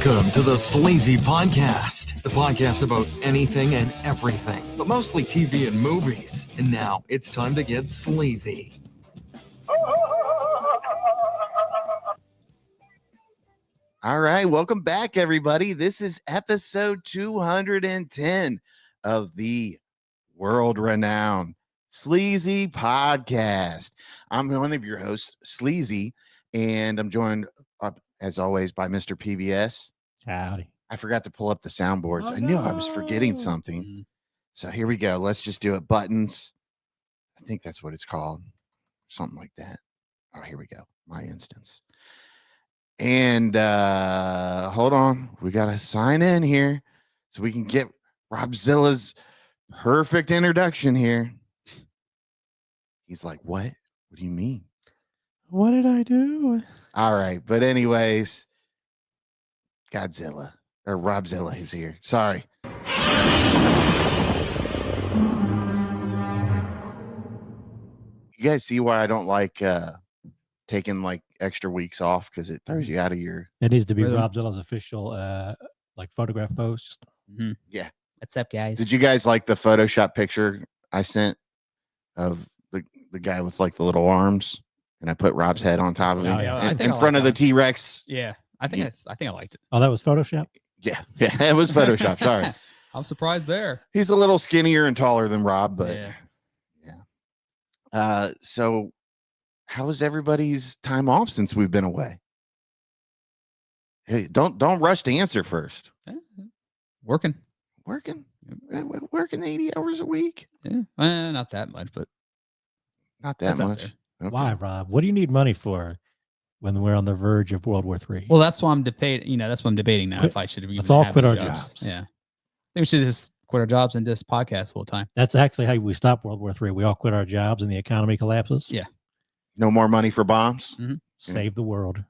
Welcome to the Sleazy Podcast, the podcast about anything and everything, but mostly TV and movies. And now it's time to get sleazy. All right, welcome back, everybody. This is episode 210 of the world-renowned Sleazy Podcast. I'm one of your hosts, Sleazy, and I'm joined, as always, by Mr. PBS. Howdy. I forgot to pull up the soundboards. I knew I was forgetting something. So here we go. Let's just do it. Buttons. I think that's what it's called. Something like that. Oh, here we go. My instance. And hold on. We got to sign in here so we can get Robzilla's perfect introduction here. He's like, what? What do you mean? What did I do? All right. But anyways, Godzilla or Robzilla is here. Sorry. You guys see why I don't like taking like extra weeks off, because it throws you out of your. It needs to be Rhythm. Robzilla's official like photograph post. Yeah. What's up, guys? Did you guys like the Photoshop picture I sent of the guy with like the little arms, and I put Rob's head on top of him yeah. in front of the T-Rex? Yeah, I think I liked it. Oh, that was Photoshop? Yeah, it was Photoshop. Sorry. I'm surprised there. He's a little skinnier and taller than Rob, but Yeah. so how was everybody's time off since we've been away? Hey, don't rush to answer first. Working. Working 80 hours a week. Yeah. Not that much, but Not that That's up much. there. Okay. Why, Rob? What do you need money for when we're on the verge of World War III? well, that's why I'm debating. That's what I'm debating now. Quit- If I should let's all quit our jobs. jobs. Yeah, I think we should just quit our jobs and just podcast full time. That's actually how we stop World War III. We all quit our jobs and the economy collapses. Yeah. No more money for bombs. Save the world.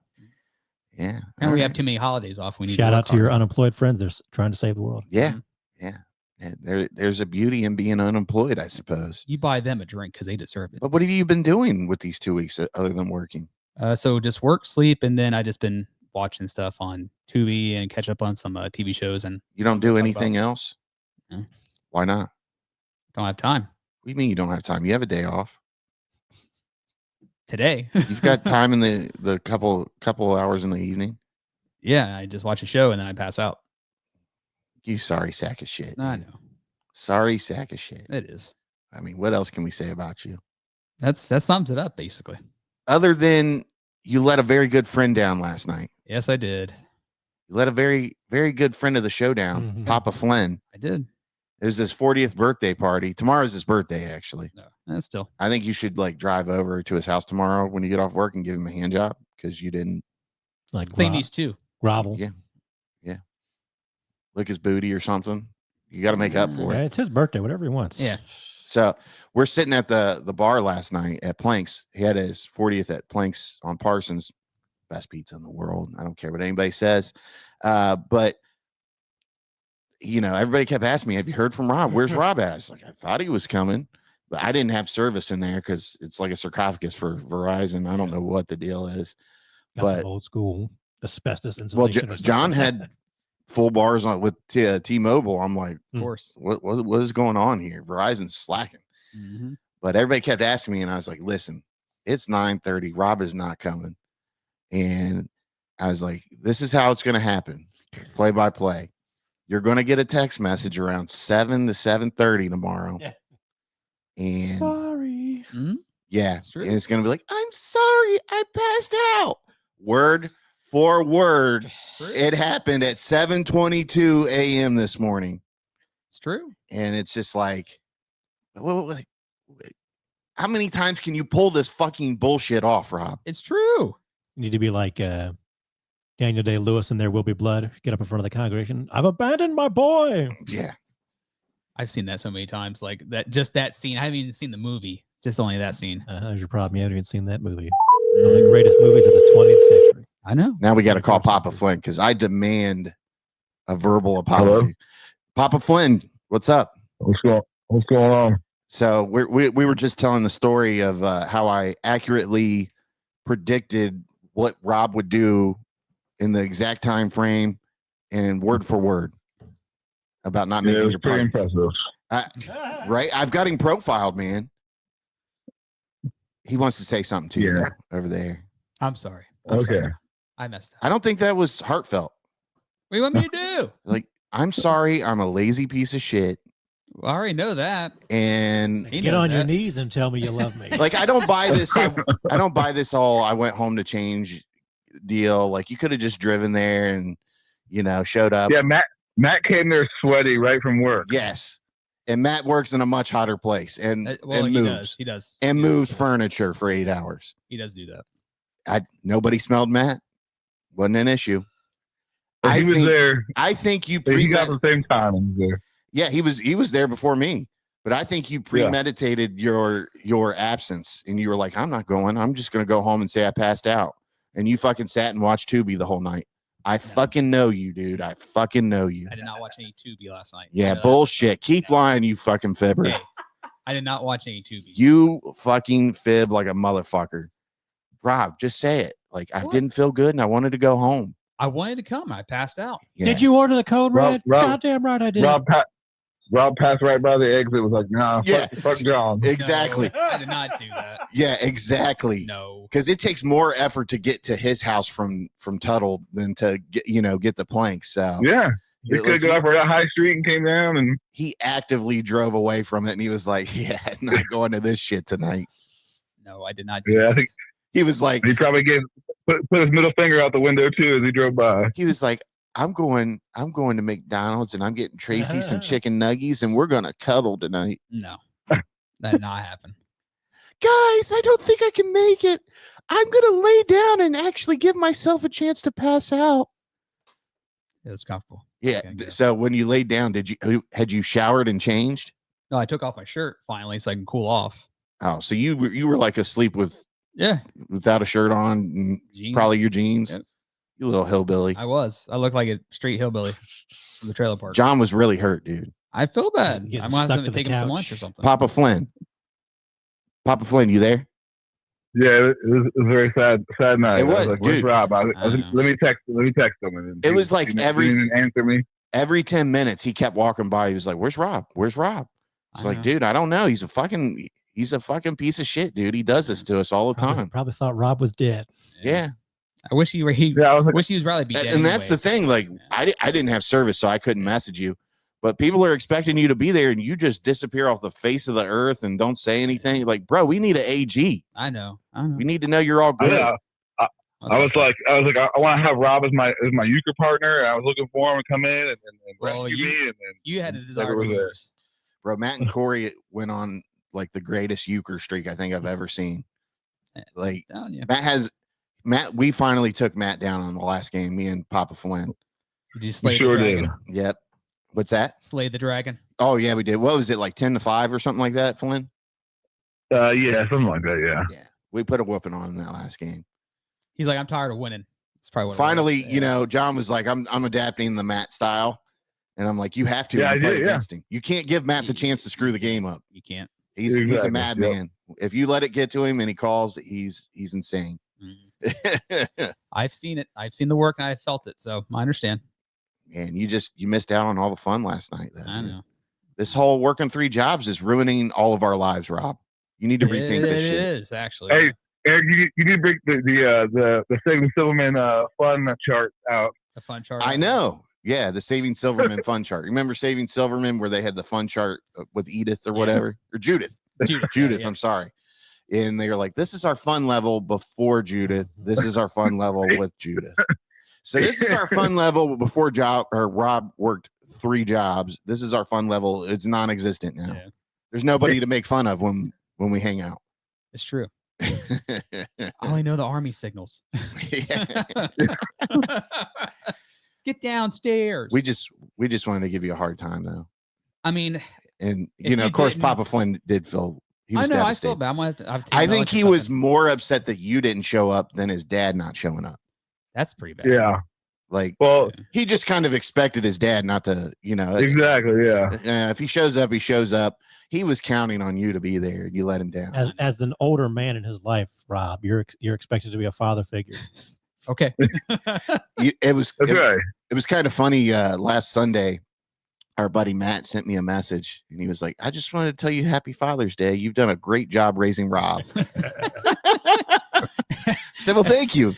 Yeah. And All we right. have too many holidays off. We need Shout to out to your unemployed friends. They're trying to save the world. Yeah. Mhm. Yeah. There's a beauty in being unemployed, I suppose. You buy them a drink because they deserve it. But what have you been doing with these 2 weeks other than working? So just work, sleep, and then I just been watching stuff on Tubi and catch up on some TV shows, and You don't do Talk anything about- else? No. Why not? don't have time What do you mean you don't have time? You have a day off. today. You've got time in the couple hours in the evening. Yeah, I just watch a show and then I pass out. You sorry sack of shit. I dude. know Sorry sack of shit. it is. I mean, what else can we say about you? That sums it up basically. Other than you let a very good friend down last night. Yes, I did. You let a very, very good friend of the show down, Mhm. Papa Flynn. I did. It was his 40th birthday party. Tomorrow's his birthday, actually. No, that's still. I think you should like drive over to his house tomorrow when you get off work and give him a hand job, because you didn't Like Clean these two. grovel. Yeah. lick his booty or something. You got to make up for Yeah, it. it's his birthday, whatever he wants. Yeah. So we're sitting at the bar last night at Planks. He had his 40th at Planks on Parsons. Best pizza in the world. I don't care what anybody says. But everybody kept asking me, have you heard from Rob? Where's Rob at? I was like, I thought he was coming, but I didn't have service in there because it's like a sarcophagus for Verizon. I don't know what the deal is. That's But- some old school asbestos Well, insulation. or John something. had full bars on with T-Mobile. I'm like, Of course. what is going on here? Verizon's slacking. Mhm. But everybody kept asking me, and I was like, listen, it's 9:30. Rob is not coming. And I was like, this is how it's going to happen. Play by play. You're going to get a text message around 7 to 7:30 tomorrow. Yeah. And Sorry. yeah, It's true. and it's going to be like, I'm sorry, I passed out. Word for word. It happened at 7:22 a.m. this morning. It's true. And it's just like, how many times can you pull this fucking bullshit off, Rob? It's true. You need to be like Daniel Day-Lewis in There Will Be Blood. Get up in front of the congregation. I've abandoned my boy. Yeah. I've seen that so many times. Like that, just that scene. I haven't even seen the movie. Just only that scene. How's your problem? You haven't even seen that movie. One of the greatest movies of the 20th century. I know. Now we got to call 21st Papa century. Flynn because I demand a verbal apology. Papa Flynn, what's up? What's going on? So we were just telling the story of how I accurately predicted what Rob would do in the exact time frame and word for word about not Yeah, it making was your pretty part. impressive. Right? I've got him profiled, man. He wants to say something to you Yeah. though, over there. I'm sorry. I'm Okay. sorry. I messed up. I don't think that was heartfelt. What do you want me to do? Like, I'm sorry, I'm a lazy piece of shit. I already know that. And He Get knows on your that. knees and tell me you love me. like, I don't buy this. I don't buy this all I went home to change deal. Like, you could have just driven there and, showed up. Yeah, Matt came there sweaty right from work. Yes. And Matt works in a much hotter place and Well, he moves. does. He does. And He moves does. furniture for 8 hours. He does do that. Nobody smelled Matt. Wasn't an issue. But he was there. I think you He got at the same time. He was there. Yeah, he was there before me. But I think you premeditated your absence, and you were like, I'm not going. I'm just gonna go home and say I passed out. And you fucking sat and watched Tubi the whole night. I fucking know you, dude. I fucking know you. I did not watch any Tubi last night. Yeah, bullshit. Keep lying, you fucking fibber. Hey, I did not watch any Tubi. You fucking fib like a motherfucker. Rob, just say it. Like, I didn't feel good and I wanted to go home. I wanted to come. I passed out. Yeah. Did you order the code red? Rob- Goddamn right I did. Rob passed right by the exit. Was like, nah, Yeah. fuck John. Exactly. No, I did not do that. Yeah, exactly. No. Because it takes more effort to get to his house from Tuttle than to get the planks. So Yeah, he Like, could go up that high street and came down, and he actively drove away from it, and he was like, "Yeah, I'm not going to this shit tonight." No, I did not do yeah, I that. think He was like, he probably put his middle finger out the window too as he drove by. I'm going to McDonald's and I'm getting Tracy some chicken nuggies and we're gonna cuddle tonight. No. That did not happen. Guys, I don't think I can make it. I'm gonna lay down and actually give myself a chance to pass out. It was comfortable. Yeah. Okay, good. So when you laid down, had you showered and changed? No, I took off my shirt finally so I can cool off. Oh, so you were like asleep Yeah. without a shirt on and Jeans. probably your jeans. Yep. You little hillbilly. I was. I looked like a straight hillbilly from the trailer park. John was really hurt, dude. I feel bad. Getting I'm going stuck to to the take him some couch. lunch or something. Papa Flynn, you there? Yeah, it was a very sad night. It I was, like, where's dude. Rob? I know. Let me text him. And It was like he didn't answer me. every 10 minutes he kept walking by. He was like, "Where's Rob? Where's Rob?" It's I like, know. dude, I don't know. He's a fucking piece of shit, dude. He does this to us all the time. Probably thought Rob was dead. Yeah. I wish he were. Yeah, I was like, Wish he was rather be dead. And that's the anyways. thing. Like, Yeah. I didn't have service, so I couldn't message you. But people are expecting you to be there, and you just disappear off the face of the earth and don't say anything. Like, bro, we need an AG. I know. We need to know you're all good. yeah. I was like, I want to have Rob as my euchre partner. And I was looking for him to come in and Well, rescue me. And You had a never desire was to there. lose. Bro, Matt and Corey went on like the greatest euchre streak I think I've ever seen. Like, Down you. we finally took Matt down on the last game, me and Papa Flynn. Did you slay sure the did. dragon? Yep. What's that? Slay the dragon. Oh, yeah, we did. What was it, like 10-5 or something like that, Flynn? Yeah, something like that. Yeah. Yeah. We put a whooping on in that last game. He's like, I'm tired of winning. It's probably what it Finally, was. Yeah. John was like, I'm adapting the Matt style. And I'm like, you have to Yeah, when you I play did, yeah. against him. You can't give Matt the chance to screw the game up. You can't. He's a Exactly, madman. If you let it get to him and he calls, he's insane. Mhm. I've seen it. I've seen the work and I felt it. So I understand. And you missed out on all the fun last night. Though, I dude. know. This whole working 3 jobs is ruining all of our lives, Rob. You need to rethink this It shit. is actually. Hey, Eric, you need to bring the Saving Silverman fun chart out. The fun chart. I know. Yeah, the Saving Silverman fun chart. Remember Saving Silverman where they had the fun chart with Edith or Yeah. whatever? Or Judith. Judith. I'm sorry. And they were like, this is our fun level before Judith. This is our fun level with Judith. So this is our fun level before Rob worked 3 jobs. This is our fun level. It's non-existent now. Yeah, There's nobody to make fun of when we hang out. it's true. I only know the army signals. Get downstairs. we just wanted to give you a hard time though. I mean, And If of you course didn't- Papa Flynn did feel he was I know. I devastated. feel bad. I'm gonna have to I take think lunch or he was something. more upset that you didn't show up than his dad not showing up. That's pretty bad. Yeah. Like Well, he just kind of expected his dad not to, exactly. Yeah. if he shows up, he shows up. He was counting on you to be there. You let him down. As an older man in his life, Rob, you're expected to be a father figure. Okay. It was That's right. it was kind of funny. Last Sunday, our buddy Matt sent me a message, and he was like, "I just wanted to tell you Happy Father's Day. You've done a great job raising Rob." I said, "Well, thank you.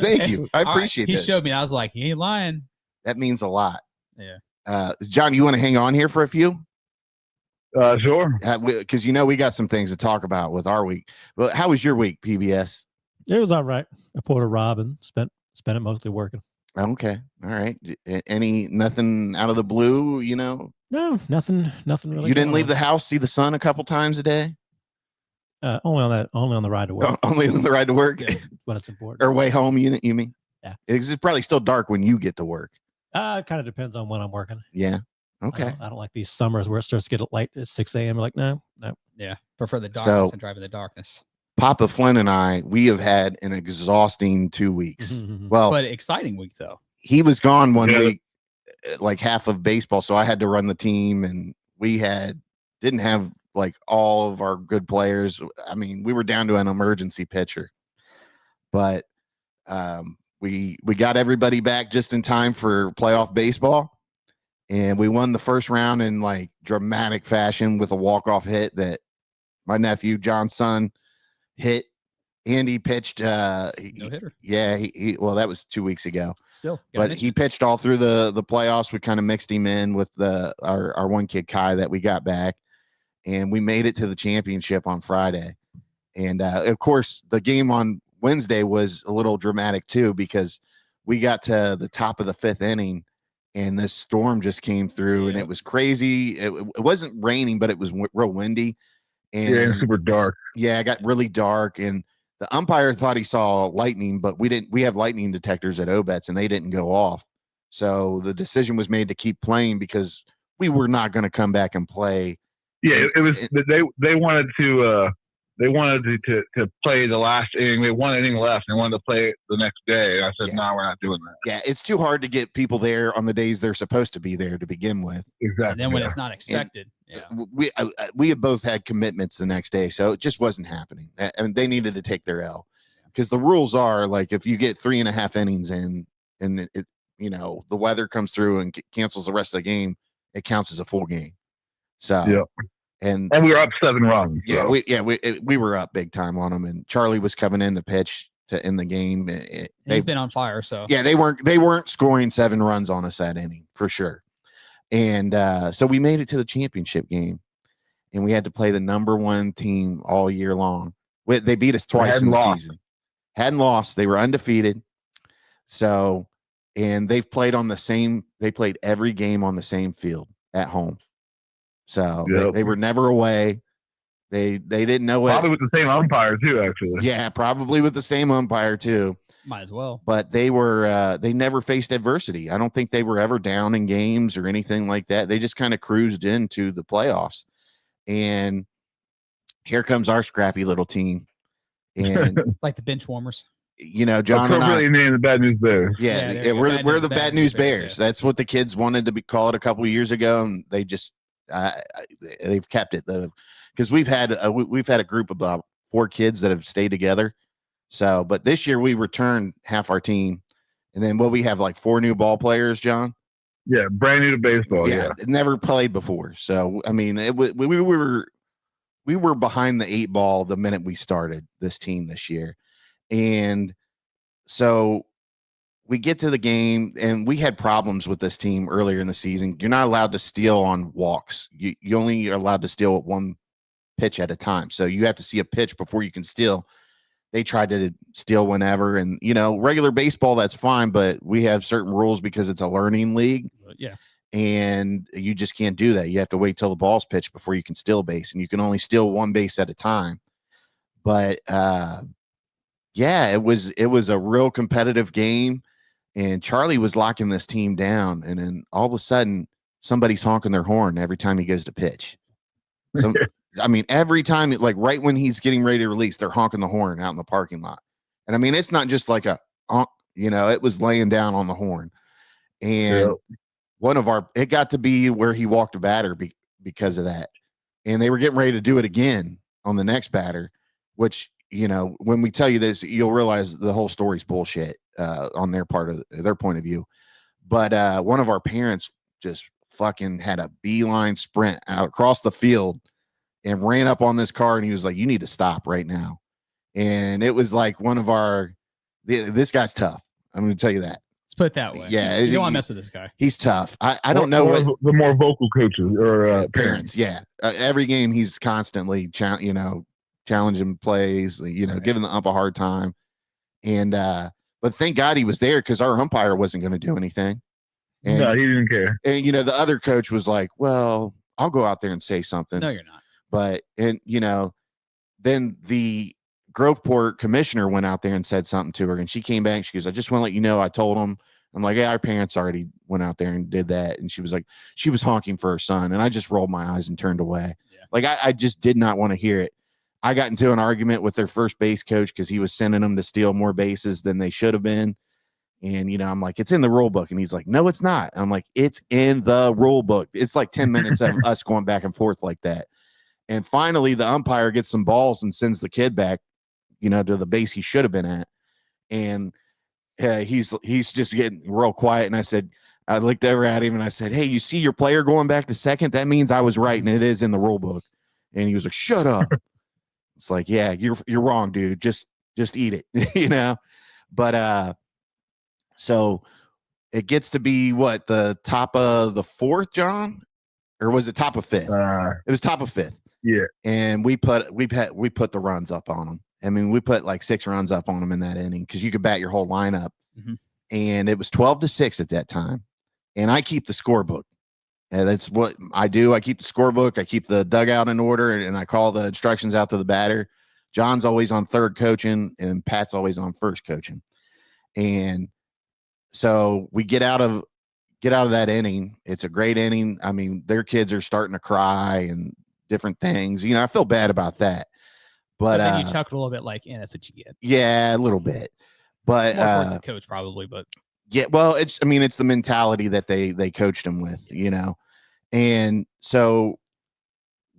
I appreciate He that. showed me. I was like, he ain't lying. That means a lot." Yeah. John, you want to hang on here for a few? Sure. Because we got some things to talk about with our week. Well, how was your week, PBS? It was all right. I pulled a Rob and spent it mostly working. Okay, all right. Nothing out of the blue? No, nothing really. You didn't going leave on. the house, see the sun a couple times a day? Only on the ride to work. Only on the ride to work, when it's important. or way home? You mean? Yeah. It's probably still dark when you get to work. It kind of depends on when I'm working. Yeah. Okay. I don't like these summers where it starts to get light at 6 a.m. Like, no. Yeah. Prefer the darkness and driving the darkness. Papa Flynn and I, we have had an exhausting 2 weeks. Well, but exciting week though. He was gone one week, like half of baseball, so I had to run the team, and we didn't have like all of our good players. I mean, we were down to an emergency pitcher, but we got everybody back just in time for playoff baseball, and we won the first round in like dramatic fashion with a walk-off hit that my nephew John's son hit. Andy pitched no hitter. Yeah, well, that was 2 weeks ago. Still, but he pitched all through the playoffs. We kind of mixed him in with our one kid Kai that we got back, and we made it to the championship on Friday. And of course, the game on Wednesday was a little dramatic too, because we got to the top of the 5th inning, and this storm just came through, and it was crazy. It wasn't raining, but it was real windy. And super dark. Yeah, it got really dark, and the umpire thought he saw lightning, but we didn't. We have lightning detectors at Obets, and they didn't go off. So the decision was made to keep playing because we were not going to come back and play. Yeah, it was. They wanted to. They wanted to play the last inning. They had one inning left. And they wanted to play it the next day. I said, "No, we're not doing that." Yeah, it's too hard to get people there on the days they're supposed to be there to begin with. Exactly. And then when it's not expected, we have both had commitments the next day, so it just wasn't happening. And they needed to take their L, because the rules are like, if you get 3.5 innings in, and it the weather comes through and cancels the rest of the game, it counts as a full game. So and we were up 7 runs. Yeah, so. we were up big time on them, and Charlie was coming in to pitch to end the game. He's been on fire, so yeah, they weren't scoring 7 runs on us that inning for sure. And so we made it to the championship game, and we had to play the number 1 team all year long. They beat us twice in the season. Hadn't lost. They were undefeated. So, and they played every game on the same field at home. So they were never away. They didn't know it. Probably with the same umpire too, actually. Yeah, probably with the same umpire too. Might as well. But they never faced adversity. I don't think they were ever down in games or anything like that. They just kind of cruised into the playoffs. And here comes our scrappy little team. And it's like the bench warmers. John and I named the Bad News Bears. Yeah, we're the Bad News Bears. That's what the kids wanted to be called a couple of years ago, and they just they've kept it because we've had a group of about 4 kids that have stayed together. So, but this year we returned half our team, and then we have like 4 new ball players, John. Yeah, brand new to baseball. Yeah, never played before. So, I mean, we were behind the 8 ball the minute we started this team this year, and so we get to the game, and we had problems with this team earlier in the season. You're not allowed to steal on walks. You only are allowed to steal at 1 pitch at a time. So you have to see a pitch before you can steal. They tried to steal whenever, and regular baseball, that's fine, but we have certain rules because it's a learning league. Yeah. And you just can't do that. You have to wait till the ball's pitched before you can steal a base, and you can only steal 1 base at a time. But it was a real competitive game. And Charlie was locking this team down, and then all of a sudden, somebody's honking their horn every time he goes to pitch. So, I mean, every time, like right when he's getting ready to release, they're honking the horn out in the parking lot. And I mean, it's not just like a honk, it was laying down on the horn. And it got to be where he walked a batter because of that. And they were getting ready to do it again on the next batter, which when we tell you this, you'll realize the whole story's bullshit on their part of their point of view. But one of our parents just fucking had a beeline sprint out across the field and ran up on this car, and he was like, "You need to stop right now." And it was like this guy's tough. I'm going to tell you that. Let's put it that way. Yeah, you don't want to mess with this guguy. He's tough. I don't know what the more vocal coaches or parents. Yeah, every game he's constantly challenging plays. Giving the ump a hard time. And but thank God he was there, because our umpire wasn't going to do anything. And, no, he didn't care. And the other coach was like, "Well, I'll go out there and say something." No, you're not. But then the Groveport commissioner went out there and said something to her, and she came back. She goes, "I just want to let you know I told him." I'm like, "Yeah, our parents already went out there and did that." And she was like, she was honking for her son, and I just rolled my eyes and turned away. Yeah. Like I just did not want to hear it. I got into an argument with their first base coach because he was sending them to steal more bases than they should have been. And, I'm like, "It's in the rule book." And he's like, "No, it's not." I'm like, "It's in the rule book." It's like 10 minutes of us going back and forth like that. And finally, the umpire gets some balls and sends the kid back, to the base he should have been at. And he's just getting real quiet. And I looked over at him and I said, "Hey, you see your player going back to second? That means I was right, and it is in the rule book." And he was like, "Shut up." It's like, "Yeah, you're wrong, dude. Just eat it," But so it gets to be what, the top of the fourth, John, or was it top of fifth? It was top of fifth. Yeah. And we put the runs up on them. I mean, we put like 6 runs up on them in that inning, because you could bat your whole lineup. Mm-hmm. And it was 12-6 at that time. And I keep the scorebook. And that's what I do. I keep the scorebook. I keep the dugout in order, and I call the instructions out to the batter. John's always on third coaching, and Pat's always on first coaching. And so we get out of that inning. It's a great inning. I mean, their kids are starting to cry and different things. I feel bad about that. But then you chuckle a little bit, like, "Yeah, that's what you get." Yeah, a little bit. But more towards the coach, probably. But yeah, well, it's the mentality that they coached him with, And so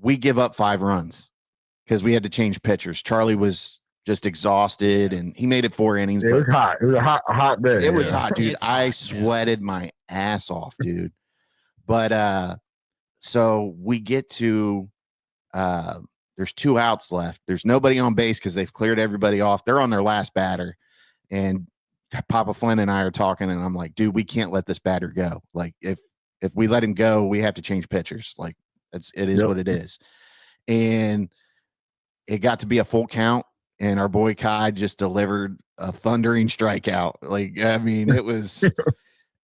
we give up 5 runs because we had to change pitchers. Charlie was just exhausted, and he made it 4 innings. It was hot. It was a hot day. It was hot, dude. It's I hot, sweated my ass off, dude. But so we get to there's 2 outs left. There's nobody on base because they've cleared everybody off. They're on their last batter, and Papa Flynn and I are talking, and I'm like, "Dude, we can't let this batter go. Like, if we let him go, we have to change pitchers. Like, it is what it is." And it got to be a full count, and our boy Kai just delivered a thundering strikeout. Like, I mean, it was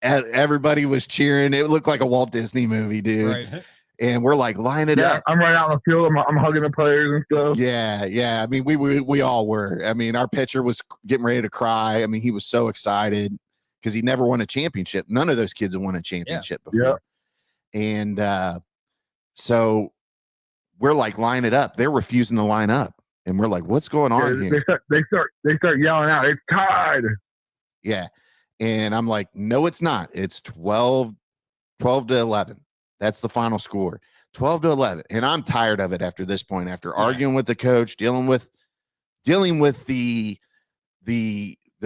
everybody was cheering. It looked like a Walt Disney movie, dude. right. And we're like, "Line it up." I'm right out in the field. I'm hugging the players and stuff. Yeah. I mean, we all were. I mean, our pitcher was getting ready to cry. I mean, he was so excited because he never won a championship. None of those kids have won a championship before. Yeah. And so we're like, "Line it up." They're refusing to line up, and we're like, "What's going on here?" They start yelling out, "It's tied." Yeah. And I'm like, "No, it's not. It's 12-11. That's the final score, 12-11. And I'm tired of it after this point, after arguing with the coach, dealing with the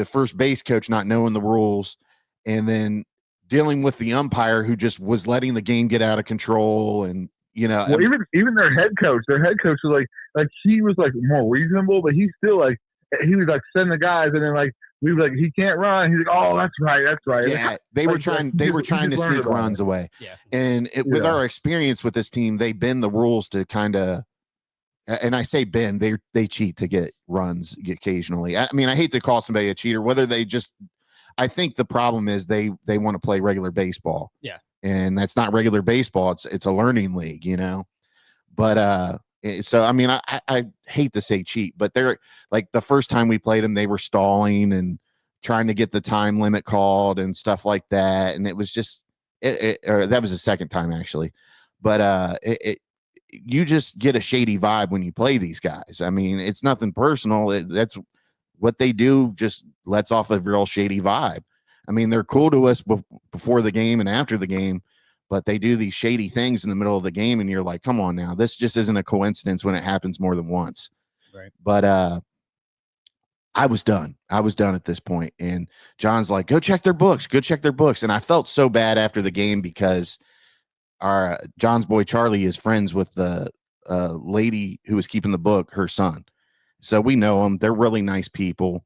first base coach not knowing the rules, and then dealing with the umpire who just was letting the game get out of control. And, well, even their head coach was like he was like more reasonable, but he was like sending the guys, and then like we were like, "He can't run." He's like, "Oh, that's right." Yeah, they were trying to sneak runs away. Yeah. And with our experience with this team, they bend the rules to kind of, and I say bend, they cheat to get runs occasionally. I mean, I hate to call somebody a cheater, whether they just, I think the problem is they want to play regular baseball. Yeah. And that's not regular baseball. It's a learning league, But so, I mean, I hate to say cheat, but they're like, the first time we played them, they were stalling and trying to get the time limit called and stuff like that. And it was just, or that was the second time actually, but you just get a shady vibe when you play these guys. I mean, it's nothing personal. That's what they do. Just lets off a real shady vibe. I mean, they're cool to us before the game and after the game, but they do these shady things in the middle of the game, and you're like, "Come on now, this just isn't a coincidence when it happens more than once." Right. But I was done. I was done at this point. And John's like, go check their books. Go check their books. And I felt so bad after the game because our John's boy Charlie is friends with the lady who was keeping the book, her son. So we know them. They're really nice people.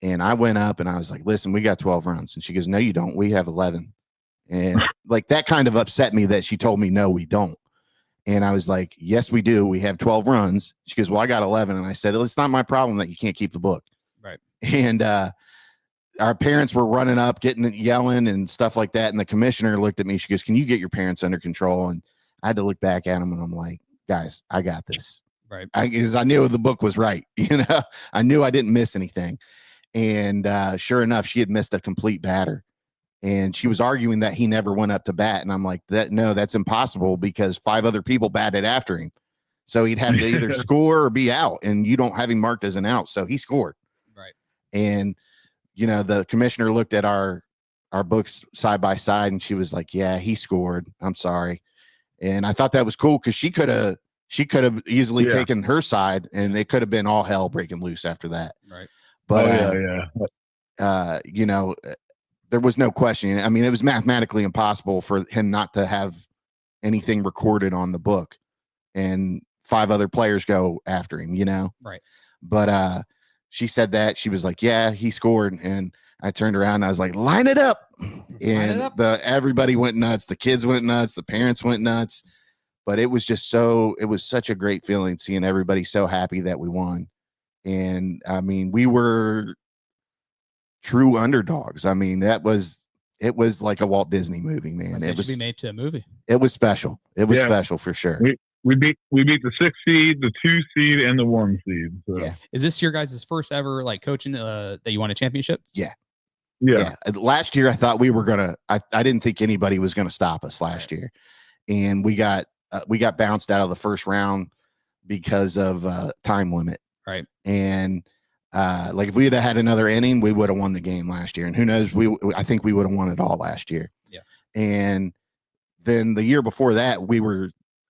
And I went up and I was like, listen, we got 12 runs. And she goes, no, you don't. We have 11. And like that kind of upset me that she told me, no, we don't. And I was like, yes, we do. We have 12 runs. She goes, well, I got 11. And I said, it's not my problem that you can't keep the book. Right. And our parents were running up, yelling and stuff like that. And the commissioner looked at me. She goes, can you get your parents under control? And I had to look back at him and I'm like, guys, I got this. Right. Because I knew the book was right. I knew I didn't miss anything. And sure enough, she had missed a complete batter. And she was arguing that he never went up to bat. And I'm like, no, that's impossible because 5 other people batted after him. So he'd have to either score or be out. And you don't have him marked as an out. So he scored. Right. And, the commissioner looked at our books side by side and she was like, yeah, he scored. I'm sorry. And I thought that was cool because she could have easily taken her side and it could have been all hell breaking loose after that. Right. But, there was no question. I mean, it was mathematically impossible for him not to have anything recorded on the book and 5 other players go after him, Right. But she said that she was like, yeah, he scored. And I turned around and I was like, line it up. And everybody went nuts. The kids went nuts. The parents went nuts. But it was just it was such a great feeling seeing everybody so happy that we won. And I mean, we were true underdogs. I mean, it was like a Walt Disney movie, man. It should be made to a movie. It was special. It was special for sure. We beat the 6 seed, the 2 seed, and the 1 seed. So. Yeah. Is this your guys' first ever coaching that you won a championship? Yeah. Yeah. Last year, I thought we were gonna. I didn't think anybody was gonna stop us last year, and we got bounced out of the first round because of time limit. Right. And if we had another inning, we would have won the game last year. And who knows? I think we would have won it all last year. Yeah. And then the year before that,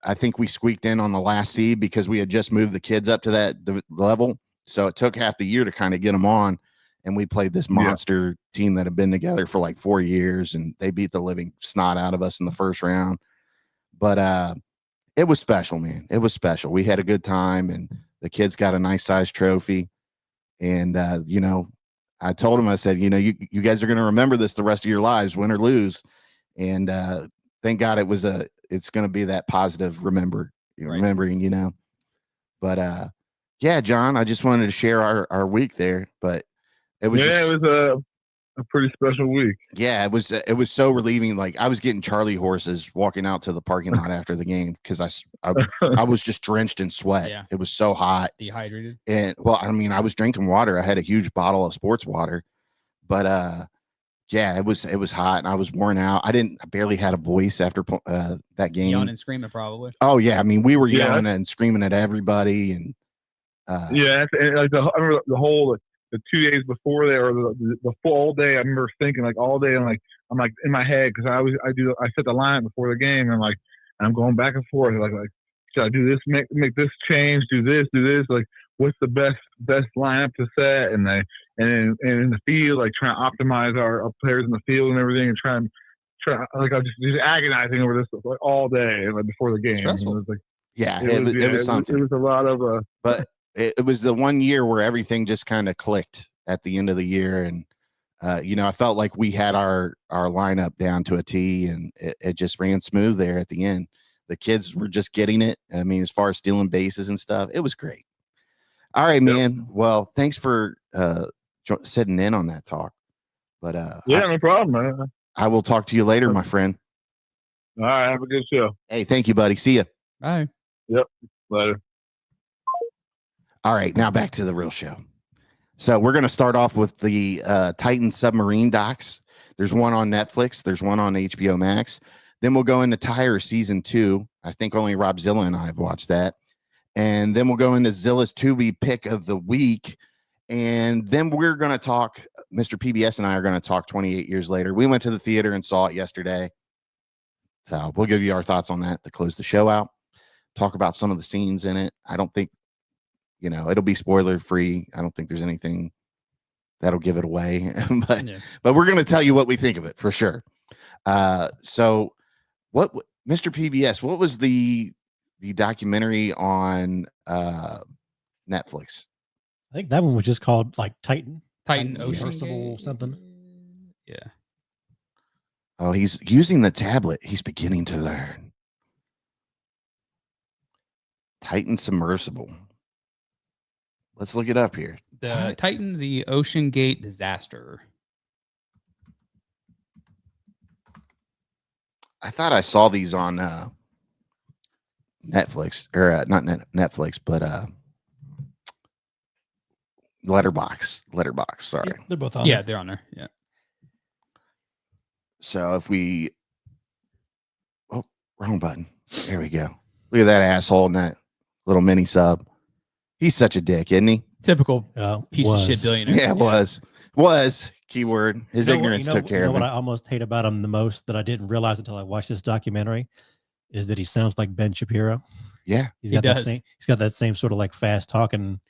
I think we squeaked in on the last seed because we had just moved the kids up to that level. So it took half the year to kind of get them on. And we played this monster team that had been together for like 4 years, and they beat the living snot out of us in the first round. But it was special, man. It was special. We had a good time, and the kids got a nice size trophy. And, I told him, I said, you guys are going to remember this the rest of your lives, win or lose. And thank God it's going to be that positive remembering, But, yeah, John, I just wanted to share our week there. But it was it was a pretty special week. Yeah, it was so relieving. Like I was getting Charlie horses walking out to the parking lot after the game because I was just drenched in sweat. Yeah. It was so hot, Dehydrated. and I was drinking water. I had a huge bottle of sports water, but yeah, it was hot and I was worn out. I barely had a voice after that game. Yelling and screaming, probably. Oh yeah, I mean we were yelling and screaming at everybody, and and I remember the whole. The 2 days before there, or the full day, I remember thinking all day. I'm like in my head because I set the line before the game, and I'm going back and forth. Like should I do this? Make this change? Do this? Like what's the best lineup to set? And in the field, trying to optimize our players in the field and everything, and try I was just agonizing over this all day before the game. Stressful. It was it was something. It was a lot of but. It was the one year where everything just kind of clicked at the end of the year. And, I felt like we had our lineup down to a T, and it just ran smooth there at the end. The kids were just getting it. I mean, as far as stealing bases and stuff, it was great. All right, man. Well, thanks for sitting in on that talk. But no problem, man. I will talk to you later, my friend. All right. Have a good show. Hey, thank you, buddy. See ya. Bye. Yep. Later. All right, now back to the real show. So we're going to start off with the Titan submarine docs. There's one on Netflix. There's one on HBO Max. Then we'll go into Tire season 2. I think only Robzilla and I have watched that. And then we'll go into Zilla's Tubi pick of the week. And then we're going to talk, Mr. PBS and I are going to talk 28 years later. We went to the theater and saw it yesterday. So we'll give you our thoughts on that to close the show out. Talk about some of the scenes in it. I don't think, it'll be spoiler free. I don't think there's anything that'll give it away. but Yeah. but we're gonna tell you what we think of it for sure. So what Mr. PBS? What was the documentary on Netflix? I think that one was just called like Titan Titan Submersible Ocean something. Yeah. Oh, he's using the tablet. He's beginning to learn. Titan Submersible. Let's look it up here. The Titan, the OceanGate Disaster. I thought I saw these on Netflix, or not Netflix, but Letterbox. Sorry. Yeah, they're both on. Yeah, there. they're on there. Yeah. So if we, oh, wrong button. There we go. Look at that asshole in that little mini sub. He's such a dick, isn't he? Typical piece of Was. shit billionaire. Yeah, was keyword. His ignorance took care of what him. I almost hate about him the most that I didn't realize until I watched this documentary is that he sounds like Ben Shapiro. Yeah, He's He got does. he's got that same sort of like fast talking,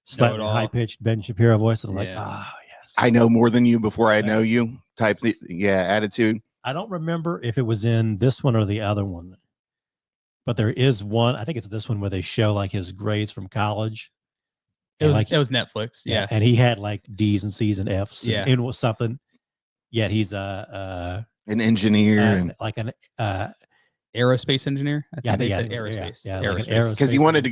slightly Know-it-all. high pitched Ben Shapiro voice. And I'm like, Yeah. yes. I know more than you before I know you. Type the attitude. I don't remember if it was in this one or the other one, but there is one. I think it's this one where they show like his grades from college. It And, was Netflix. Yeah. and he had like D's and C's and F's. Yeah. and it was something. Yet he's An engineer and like an Aerospace engineer. I think they yeah, said yeah, aerospace. yeah, like an aerospace. because he wanted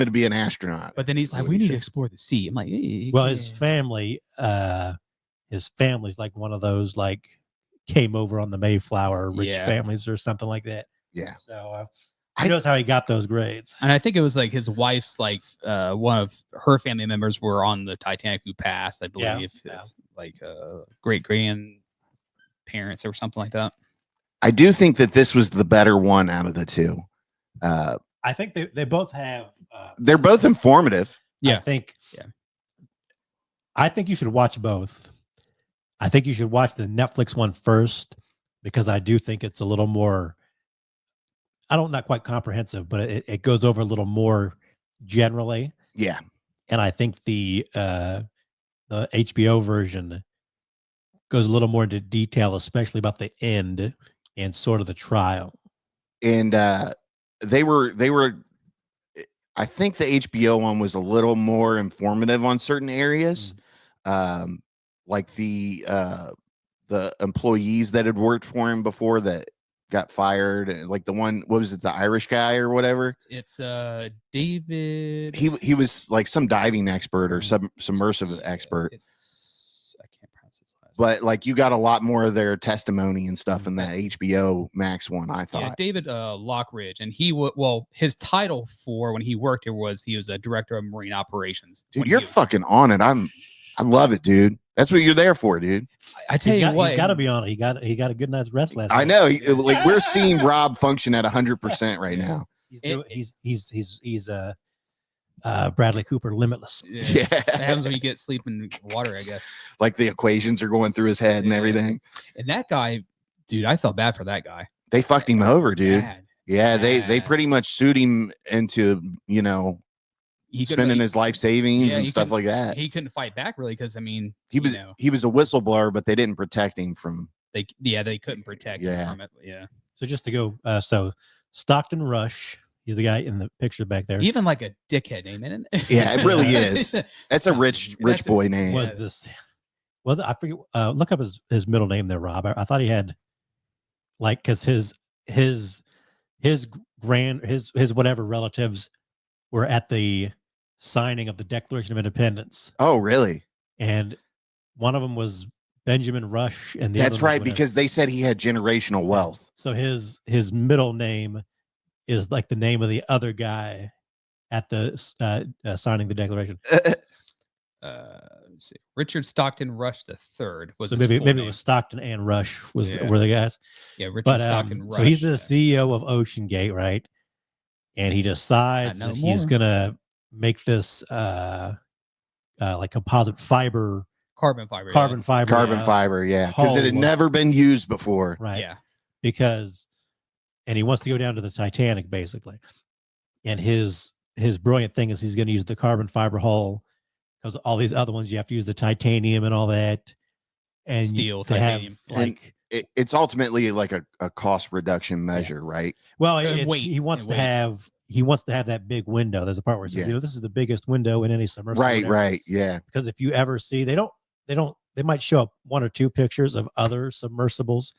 to be an astronaut. But then he's like, What we he need to said. explore the sea. I'm like, hey, Well, his family's like one of those like came over on the Mayflower rich Yeah. families or something like that. Yeah. So he knows how he got those grades. And I think it was like his wife's like one of her family members were on the Titanic who passed, I Yeah, believe. yeah. Like great grandparents or something like that. I do think that this was the better one out of the two. I think they both have. They're both informative. Yeah. I think you should watch both. I think you should watch the Netflix one first because I do think it's a little more. Not quite comprehensive, but it goes over a little more generally. Yeah. And I think the HBO version goes a little more into detail, especially about the end and sort of the trial. And they were I think the HBO one was a little more informative on certain areas. Like the employees that had worked for him before that got fired, and like the one, what was it, the Irish guy or whatever? It's David. He was like some diving expert or submersive expert. I can't pronounce his last But like you got a lot more of their testimony and stuff in that HBO Max one, I thought. Yeah, David Lockridge, and he his title for when he worked here was he was a director of marine operations. Dude, you're fucking on it. I love it, dude. That's what you're there for, dude. I tell you what, he's got to be on it. He got a good night's rest last night. I know. Like we're seeing Rob function at 100% right now. He's Bradley Cooper limitless. Yeah. That happens when you get sleep in water, I guess. Like the equations are going through his head and everything. And that guy, dude, I felt bad for that guy. They fucked him over, dude. Bad. Yeah, they Bad. pretty much sued him into, He spending his life savings Yeah, and he stuff couldn't- like that. He couldn't fight back really because I mean He was a whistleblower, but they didn't protect him from. they couldn't protect him from it. Yeah. So just to go, so Stockton Rush, he's the guy in the picture back there. Even like a dickhead name, isn't it? Yeah, it really is. That's a rich boy name. Was this? Was it? I forget. Look up his middle name there, Rob. I thought he had, like, because his whatever relatives were at the signing of the Declaration of Independence, Oh, really? and one of them was Benjamin Rush, and the That's other one was right, whatever. because they said he had generational wealth. So his middle name is like the name of the other guy at the signing the Declaration. Let's see. Richard Stockton Rush III was So his maybe full it name. was Stockton and Rush were Yeah. the guys. Yeah, Richard But Stockton Rush. so he's the CEO of OceanGate, right? And he decides Not no that he's more. gonna make this like composite fiber, carbon fiber. carbon fiber, Fiber, yeah, because it had hull. never been used before. right? Yeah. And he wants to go down to the Titanic basically. And his brilliant thing is he's going to use the carbon fiber hull because all these other ones you have to use the titanium and all that, and Steel, they have titanium. like It's ultimately like a cost reduction measure, right? well, weight, he wants to weight. have that big window. There's a part where it says, Yeah. this is the biggest window in any submersible. Right, whatever. right, yeah. Because if you ever see, they might show up 1 or 2 pictures of other submersibles,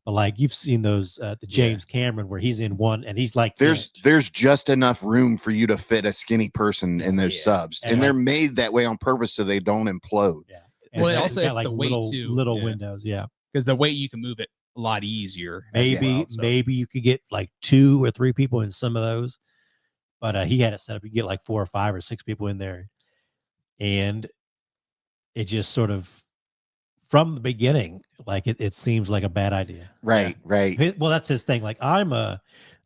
but like you've seen those, the James Cameron where he's in one and he's like, There's just enough room for you to fit a skinny person in those subs, And and they're like- made that way on purpose so they don't implode. yeah. Well, And it also got it's the weight too. little Yeah. windows, yeah. Because the weight you can move it a lot easier. Maybe you could get like 2 or 3 people in some of those, but he had it set up. You get like 4 or 5 or 6 people in there, and it just sort of from the beginning, like it seems like a bad idea. Right, right. Well, that's his thing. Like I'm a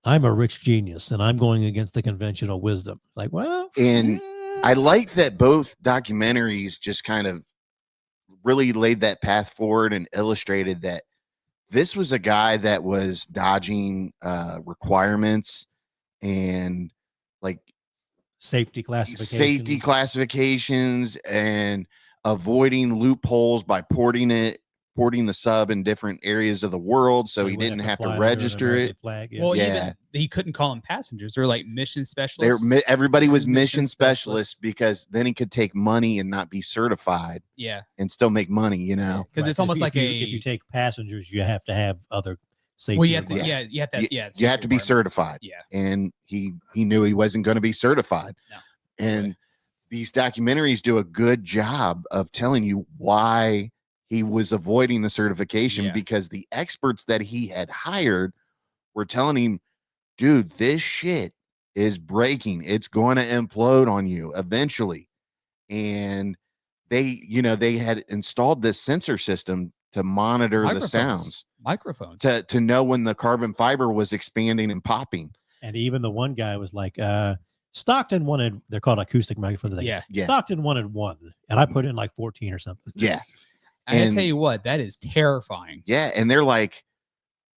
rich genius, and I'm going against the conventional wisdom. It's like, well, And I like that both documentaries just kind of really laid that path forward and illustrated that this was a guy that was dodging requirements and like safety classifications and avoiding loopholes by porting the sub in different areas of the world, so he didn't have to register it. Flag, Well, even he couldn't call them passengers. They're like mission specialists. Everybody was mission specialists because then he could take money and not be certified. Yeah, and still make money, you know. Because it's almost like if you take passengers, you have to have other safety. Well, you have to, you have to be certified. Yeah, and he knew he wasn't going to be certified. No. And these documentaries do a good job of telling you why he was avoiding the certification, because the experts that he had hired were telling him, dude, this shit is breaking. It's going to implode on you eventually. And they had installed this sensor system to monitor the sounds. Microphones. To know when the carbon fiber was expanding and popping. And even the one guy was like, Stockton wanted, they're called acoustic microphones. Yeah. Stockton wanted 1, and I put in like 14 or something. Yeah. I tell you what, that is terrifying. Yeah, and they're like,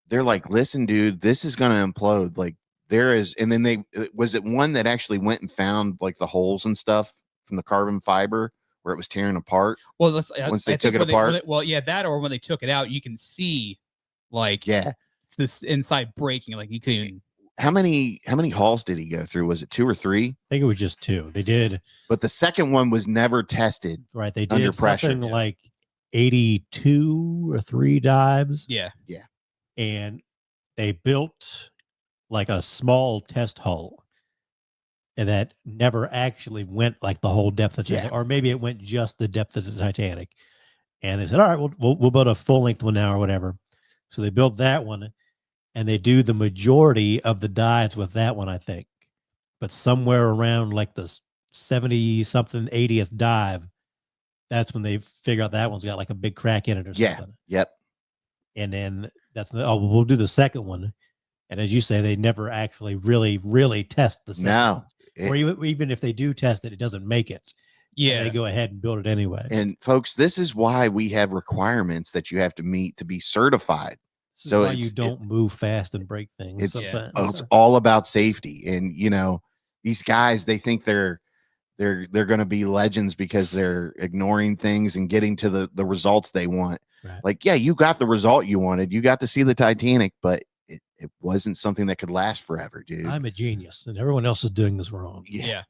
listen, dude, this is gonna implode. Like there is, and then was it one that actually went and found like the holes and stuff from the carbon fiber where it was tearing apart. Well, once they took it apart. That or when they took it out, you can see like this inside breaking. Like you couldn't. How many hauls did he go through? Was it 2 or 3? I think it was just 2. They did, but the second one was never tested. Right, they did under pressure. Something like 82 or 3 dives. Yeah. And they built like a small test hull, and that never actually went like the whole depth of the Titanic, or maybe it went just the depth of the Titanic. And they said, all right, we'll build a full length one now or whatever. So they built that one, and they do the majority of the dives with that one, I think. But somewhere around like the 70 something 80th dive, that's when they figure out that one's got like a big crack in it or something. Yep. And then we'll do the second one. And as you say, they never actually really test the second one. Or even if they do test it, it doesn't make it. Yeah. And they go ahead and build it anyway. And folks, this is why we have requirements that you have to meet to be certified. This is why you don't move fast and break things. It's all about safety. And these guys, they think they're going to be legends because they're ignoring things and getting to the results they want. Right. Like, yeah, you got the result you wanted. You got to see the Titanic, but it wasn't something that could last forever, dude. I'm a genius, and everyone else is doing this wrong. Yeah.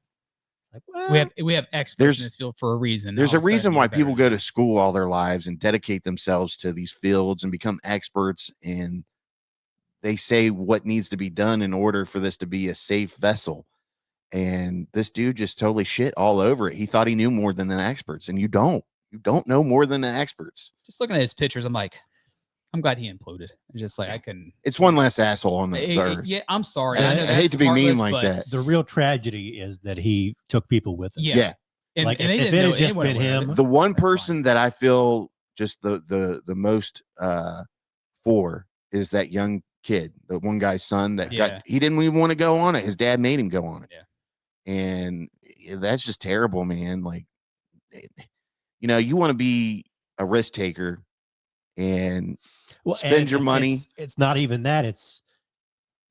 Like, well, we have experts in this field for a reason. There's a reason why people go to school all their lives and dedicate themselves to these fields and become experts, and they say what needs to be done in order for this to be a safe vessel. And this dude just totally shit all over it. He thought he knew more than the experts, and you don't know more than the experts. Just looking at his pictures, I'm like, I'm glad he imploded. Just like I can. It's one less asshole on the earth. Yeah, I'm sorry. I hate to be mean like that. The real tragedy is that he took people with him. Yeah. And, like and if it had just been him, the one person that I feel just the most for is that young kid, the one guy's son that he didn't even want to go on it. His dad made him go on it. Yeah. And that's just terrible, man. Like, you want to be a risk taker and spend your money. It's not even that. It's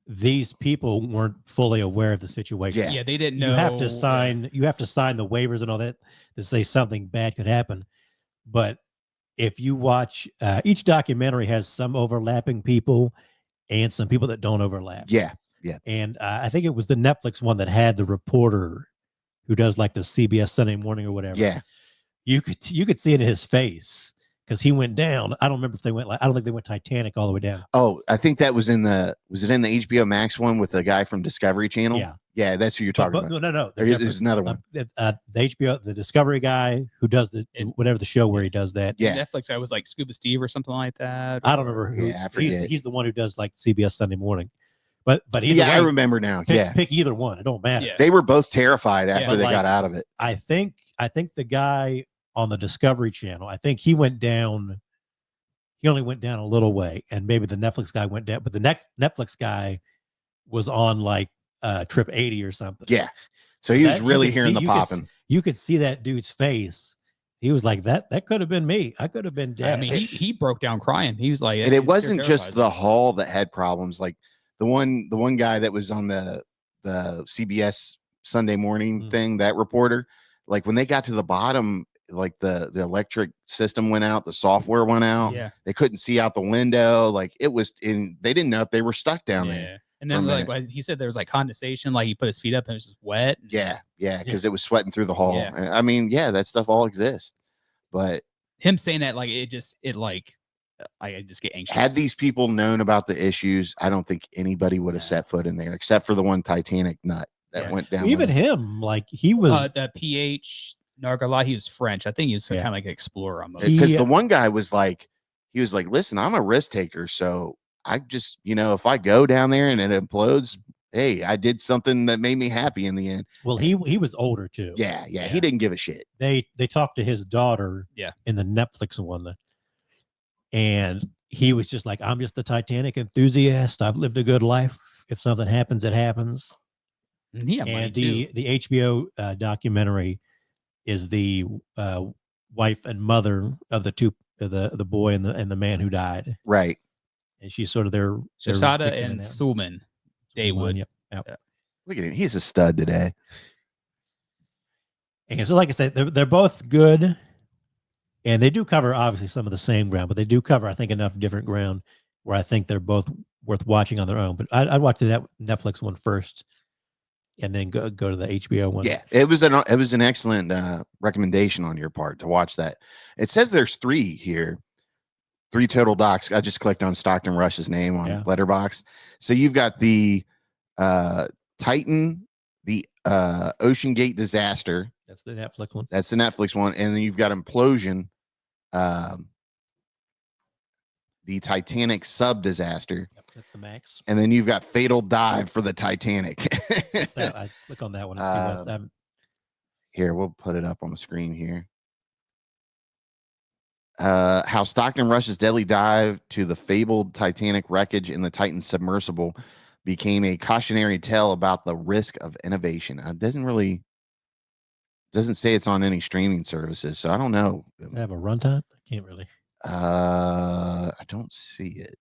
these people weren't fully aware of the situation. Yeah, they didn't know. You have to sign the waivers and all that to say something bad could happen. But if you watch, each documentary has some overlapping people and some people that don't overlap. Yeah. And I think it was the Netflix one that had the reporter who does like the CBS Sunday Morning or whatever. Yeah. You could see it in his face because he went down. I don't remember if they went I don't think they went Titanic all the way down. Oh, I think that was was it in the HBO Max one with the guy from Discovery Channel? Yeah. Yeah, that's who you're talking about. No. There's another one. The HBO, the Discovery guy who does whatever the show where he does that. Yeah. Netflix, I was like Scuba Steve or something like that. I don't remember who. Yeah, I forget. He's the one who does like CBS Sunday Morning. But either Yeah, way, I remember now. pick either one. It don't matter. Yeah. They were both terrified after they like, got out of it. I think the guy on the Discovery Channel, I think he went down. He only went down a little way, and maybe the Netflix guy went down, but the next Netflix guy was on like trip 80 or something. Yeah. So he was really hearing the popping. You could see that dude's face. He was like, that could have been me. I could have been dead. I mean, he broke down crying. He was like, And it wasn't just the hull that had problems. Like the one guy that was on the CBS Sunday Morning thing, that reporter, like when they got to the bottom, like the electric system went out, the software went out. Yeah. They couldn't see out the window. Like it was they didn't know if they were stuck down there. And then like he said there was like condensation, like he put his feet up and it was just wet. Yeah, because it was sweating through the hull. Yeah. I mean, yeah, that stuff all exists. But him saying that, like I just get anxious. had these people known about the issues, I don't think anybody would have set foot in there, except for the one Titanic nut that went down. Even him, like he was the PH Nargala, he was French. I think he was kind of like an explorer almost. Because the one guy was like, listen, I'm a risk taker, so I just, if I go down there and it implodes, hey, I did something that made me happy in the end. Well, he was older too. Yeah. He didn't give a shit. They talked to his daughter in the Netflix one, and he was just like, I'm just the Titanic enthusiast. I've lived a good life. If something happens, it happens. And the HBO documentary is the wife and mother of the boy and the man who died. Right. And she's sort of their Shashada and Sulman Daywood. Yep. Look at him. He's a stud today. And so, like I said, they're both good. And they do cover obviously some of the same ground, but they do cover, I think, enough different ground where I think they're both worth watching on their own. But I'd watch that Netflix one first, and then go to the HBO one. Yeah, it was an excellent recommendation on your part to watch that. It says there's 3 here, 3 total docs. I just clicked on Stockton Rush's name on Letterboxd. So you've got the Titan, the OceanGate Disaster. That's the Netflix one. That's the Netflix one, and then you've got Implosion, the Titanic Sub Disaster. Yep, that's the Max. And then you've got Fatal Dive for the Titanic. I click on that one and see what. Here, we'll put it up on the screen here. How Stockton Rush's deadly dive to the fabled Titanic wreckage in the Titan Submersible became a cautionary tale about the risk of innovation. It doesn't say it's on any streaming services, so I don't know. Does it have a runtime? I can't really. I don't see it.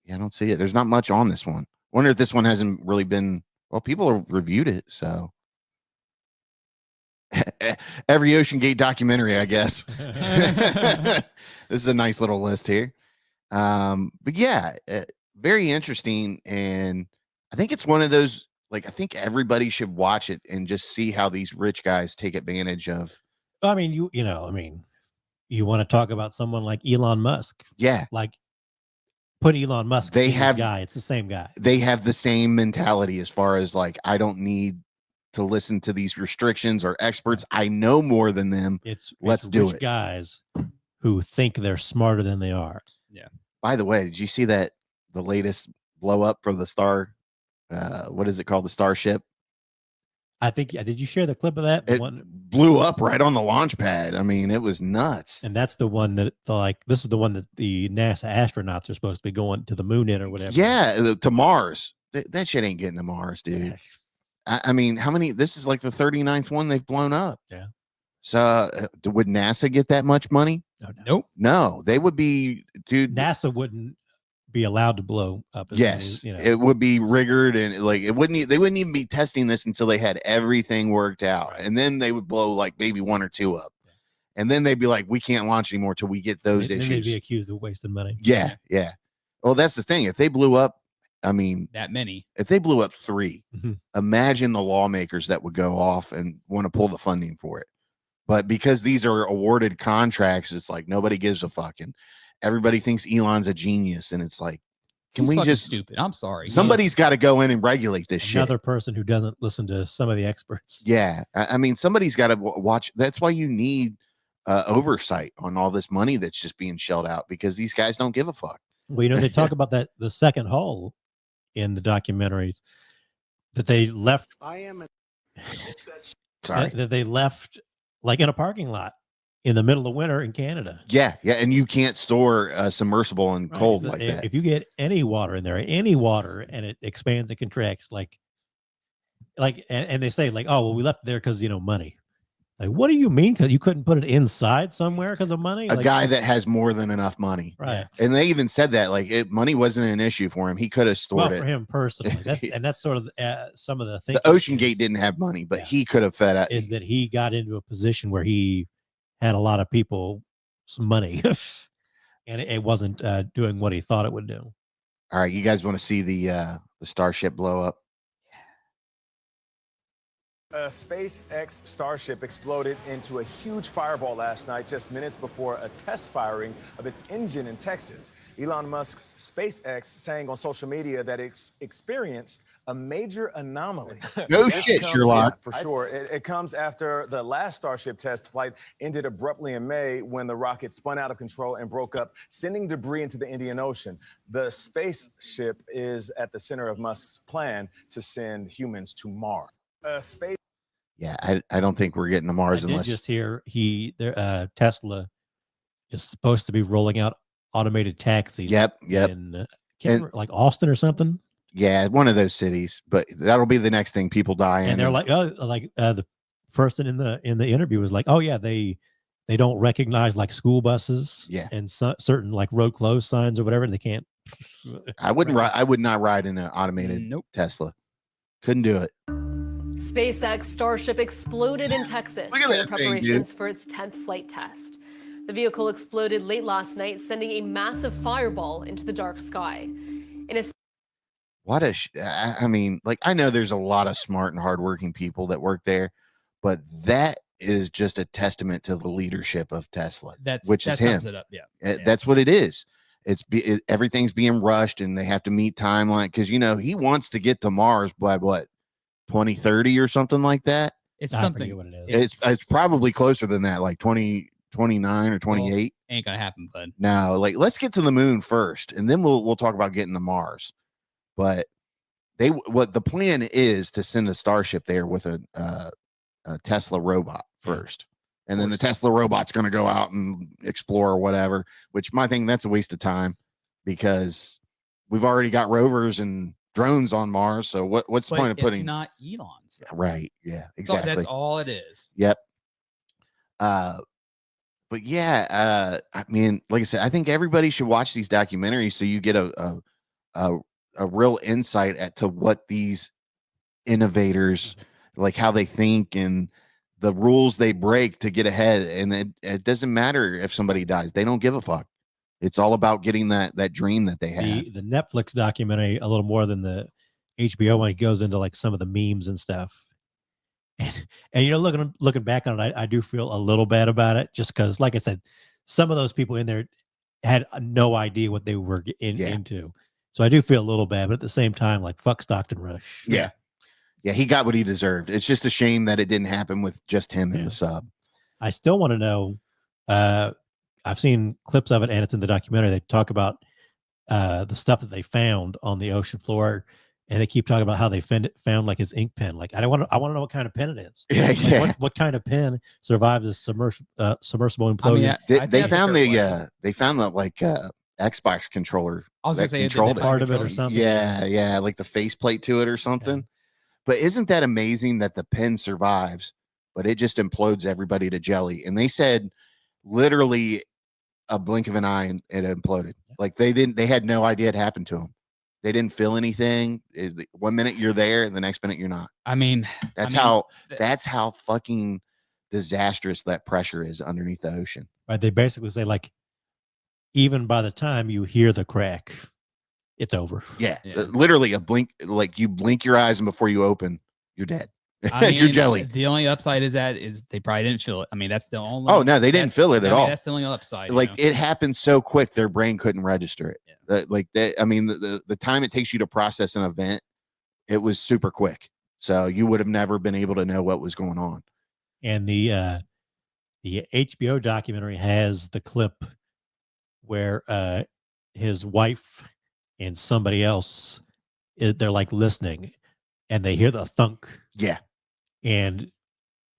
Yeah, I don't see it. There's not much on this one. Wonder if this one hasn't really been. Well, people have reviewed it, so every OceanGate documentary, I guess. This is a nice little list here. But yeah, very interesting, and I think it's one of those. Like, I think everybody should watch it and just see how these rich guys take advantage of. I mean, you want to talk about someone like Elon Musk? Yeah, like put Elon Musk. It's the same guy. They have the same mentality as far as like, I don't need to listen to these restrictions or experts. I know more than them. Let's do it. Guys who think they're smarter than they are. Yeah. By the way, did you see that the latest blow up for the Star? What is it called? The Starship. I think. Did you share the clip of that? It blew up right on the launch pad. I mean, it was nuts. And that's the one that this is the one that the NASA astronauts are supposed to be going to the moon in or whatever. Yeah, to Mars. That shit ain't getting to Mars, dude. Yeah. I mean, how many? This is like the 39th one they've blown up. Yeah. So would NASA get that much money? Nope. No, they would be, dude. NASA wouldn't be allowed to blow up. As many, Yes, you know. it would be rigored, and like they wouldn't even be testing this until they had everything worked out, Right. and then they would blow like maybe 1 or 2 up, and then they'd be like, we can't launch anymore till we get those Then issues. they'd be accused of wasting money. Yeah. Well, that's the thing. If they blew up, I mean, That many. if they blew up 3, Mhm. imagine the lawmakers that would go off and want to pull the funding for it. But because these are awarded contracts, it's like nobody gives a fuck, and everybody thinks Elon's a genius, and it's like, can He's we fucking just stupid? I'm sorry. Somebody's got to go in and regulate this Another shit. person who doesn't listen to some of the experts. Yeah, I mean, somebody's got to watch. That's why you need oversight on all this money that's just being shelled out, because these guys don't give a fuck. Well, you know, they talk about that the second hull in the documentaries that they left. Sorry. That they left like in a parking lot in the middle of winter in Canada. Yeah, and you can't store a submersible in Right. cold So like that. if you get any water in there, and it expands and contracts, and they say like, oh, well, we left it there because, you know, money. Like, what do you mean? Because you couldn't put it inside somewhere because of money? A guy that has more than enough money. Right. And they even said that money wasn't an issue for him. He could have stored For it. him personally. That's sort of some of the things. The OceanGate didn't have money, but he could have fed it. Is that he got into a position where he had a lot of people some money and it wasn't doing what he thought it would do. All right, you guys want to see the Starship blow up? A SpaceX Starship exploded into a huge fireball last night, just minutes before a test firing of its engine in Texas. Elon Musk's SpaceX saying on social media that it's experienced a major anomaly. No shit, Sherlock. Yeah, for sure. It comes after the last Starship test flight ended abruptly in May when the rocket spun out of control and broke up, sending debris into the Indian Ocean. The spaceship is at the center of Musk's plan to send humans to Mars. Yeah, I don't think we're getting to Mars I did unless just hear Tesla is supposed to be rolling out automated taxis. Yep. In like Austin or something. Yeah, one of those cities. But that'll be the next thing people die in. And they're like, the person in the interview was like, oh yeah, they don't recognize like school buses. Yeah. And certain like road closed signs or whatever. They can't. I would not ride in an automated Tesla. Couldn't do it. SpaceX Starship exploded in Texas Look at during that thing, preparations dude. for its 10th flight test. The vehicle exploded late last night, sending a massive fireball into the dark sky. I mean, like, I know there's a lot of smart and hardworking people that work there, but that is just a testament to the leadership of Tesla, which is him. Sums it up. Yeah. That's what it is. Everything's being rushed, and they have to meet timeline because, you know, he wants to get to Mars by what, 2030 or something like that. It's I something. forget what it is. It's probably closer than that, like 2029 or 28. Ain't gonna happen, bud. No, like, let's get to the moon first, and then we'll talk about getting to Mars. But what the plan is to send a Starship there with a Tesla robot first, and then the Tesla robot's going to go out and explore or whatever. Which my thing, that's a waste of time because we've already got rovers and drones on Mars. So what's the point of putting? It's not Elon's. Though. Right? Yeah, exactly. That's all it is. Yep. But yeah, I mean, like I said, I think everybody should watch these documentaries so you get a real insight to what these innovators, like how they think and the rules they break to get ahead. And it doesn't matter if somebody dies. They don't give a fuck. It's all about getting that dream that they have. The Netflix documentary, a little more than the HBO one, it goes into like some of the memes and stuff. And you know, looking back on it, I do feel a little bad about it, just because, like I said, some of those people in there had no idea what they were into. So I do feel a little bad, but at the same time, like, fuck Stockton Rush. Yeah. Yeah, he got what he deserved. It's just a shame that it didn't happen with just him in the sub. I still want to know. I've seen clips of it, and it's in the documentary. They talk about the stuff that they found on the ocean floor, and they keep talking about how they found like his ink pen. Like, I want to know what kind of pen it is. Yeah, like, yeah. What kind of pen survives a submersible implosion? I mean, they found the like Xbox controller. I was gonna say controlled part of it or something. Yeah, like the faceplate to it or something. Yeah. But isn't that amazing that the pen survives, but it just implodes everybody to jelly? And they said literally a blink of an eye and it imploded. Like they had no idea it happened to them. They didn't feel anything. 1 minute you're there and the next minute you're not. I mean, That's how fucking disastrous that pressure is underneath the ocean. Right. They basically say, like, even by the time you hear the crack, it's over. Yeah. Literally a blink, like you blink your eyes and before you open, you're dead. I mean, you're jelly. The only upside is they probably didn't feel it. I mean, that's the only. Oh no, they didn't feel it at all. That's the only upside. Like it happened so quick, their brain couldn't register it. Yeah. I mean, the time it takes you to process an event, it was super quick. So you would have never been able to know what was going on. And the HBO documentary has the clip where his wife and somebody else, they're like listening, and they hear the thunk. Yeah. And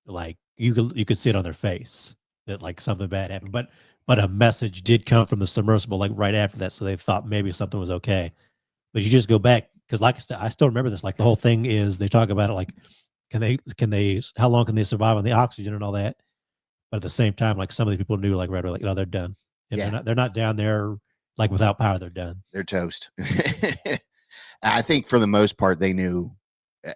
like you could see it on their face that like something bad happened, but a message did come from the submersible like right after that, so they thought maybe something was okay. But you just go back, because like I said, I still remember this. Like the whole thing is they talk about it like can they how long can they survive on the oxygen and all that, but at the same time, like some of the people knew like right away, like no, they're done. If they're not down there like without power, they're done. They're toast. I think for the most part they knew.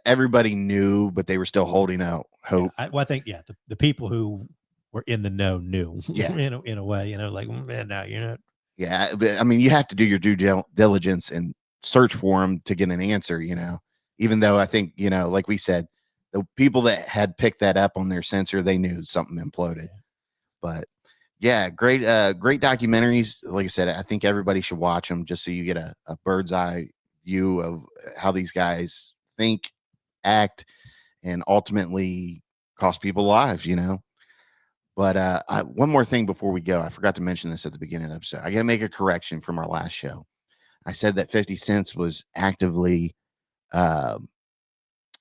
Everybody knew, but they were still holding out hope. I think the people who were in the know knew. Yeah. in a way, like, man, now you're not. Yeah, but I mean, you have to do your due diligence and search for them to get an answer. Even though I think like we said, the people that had picked that up on their sensor, they knew something imploded. But yeah, great documentaries. Like I said, I think everybody should watch them just so you get a bird's eye view of how these guys think, act, and ultimately cost people lives. But one more thing before we go, I forgot to mention this at the beginning of the episode. I got to make a correction from our last show. I said that 50 Cent was actively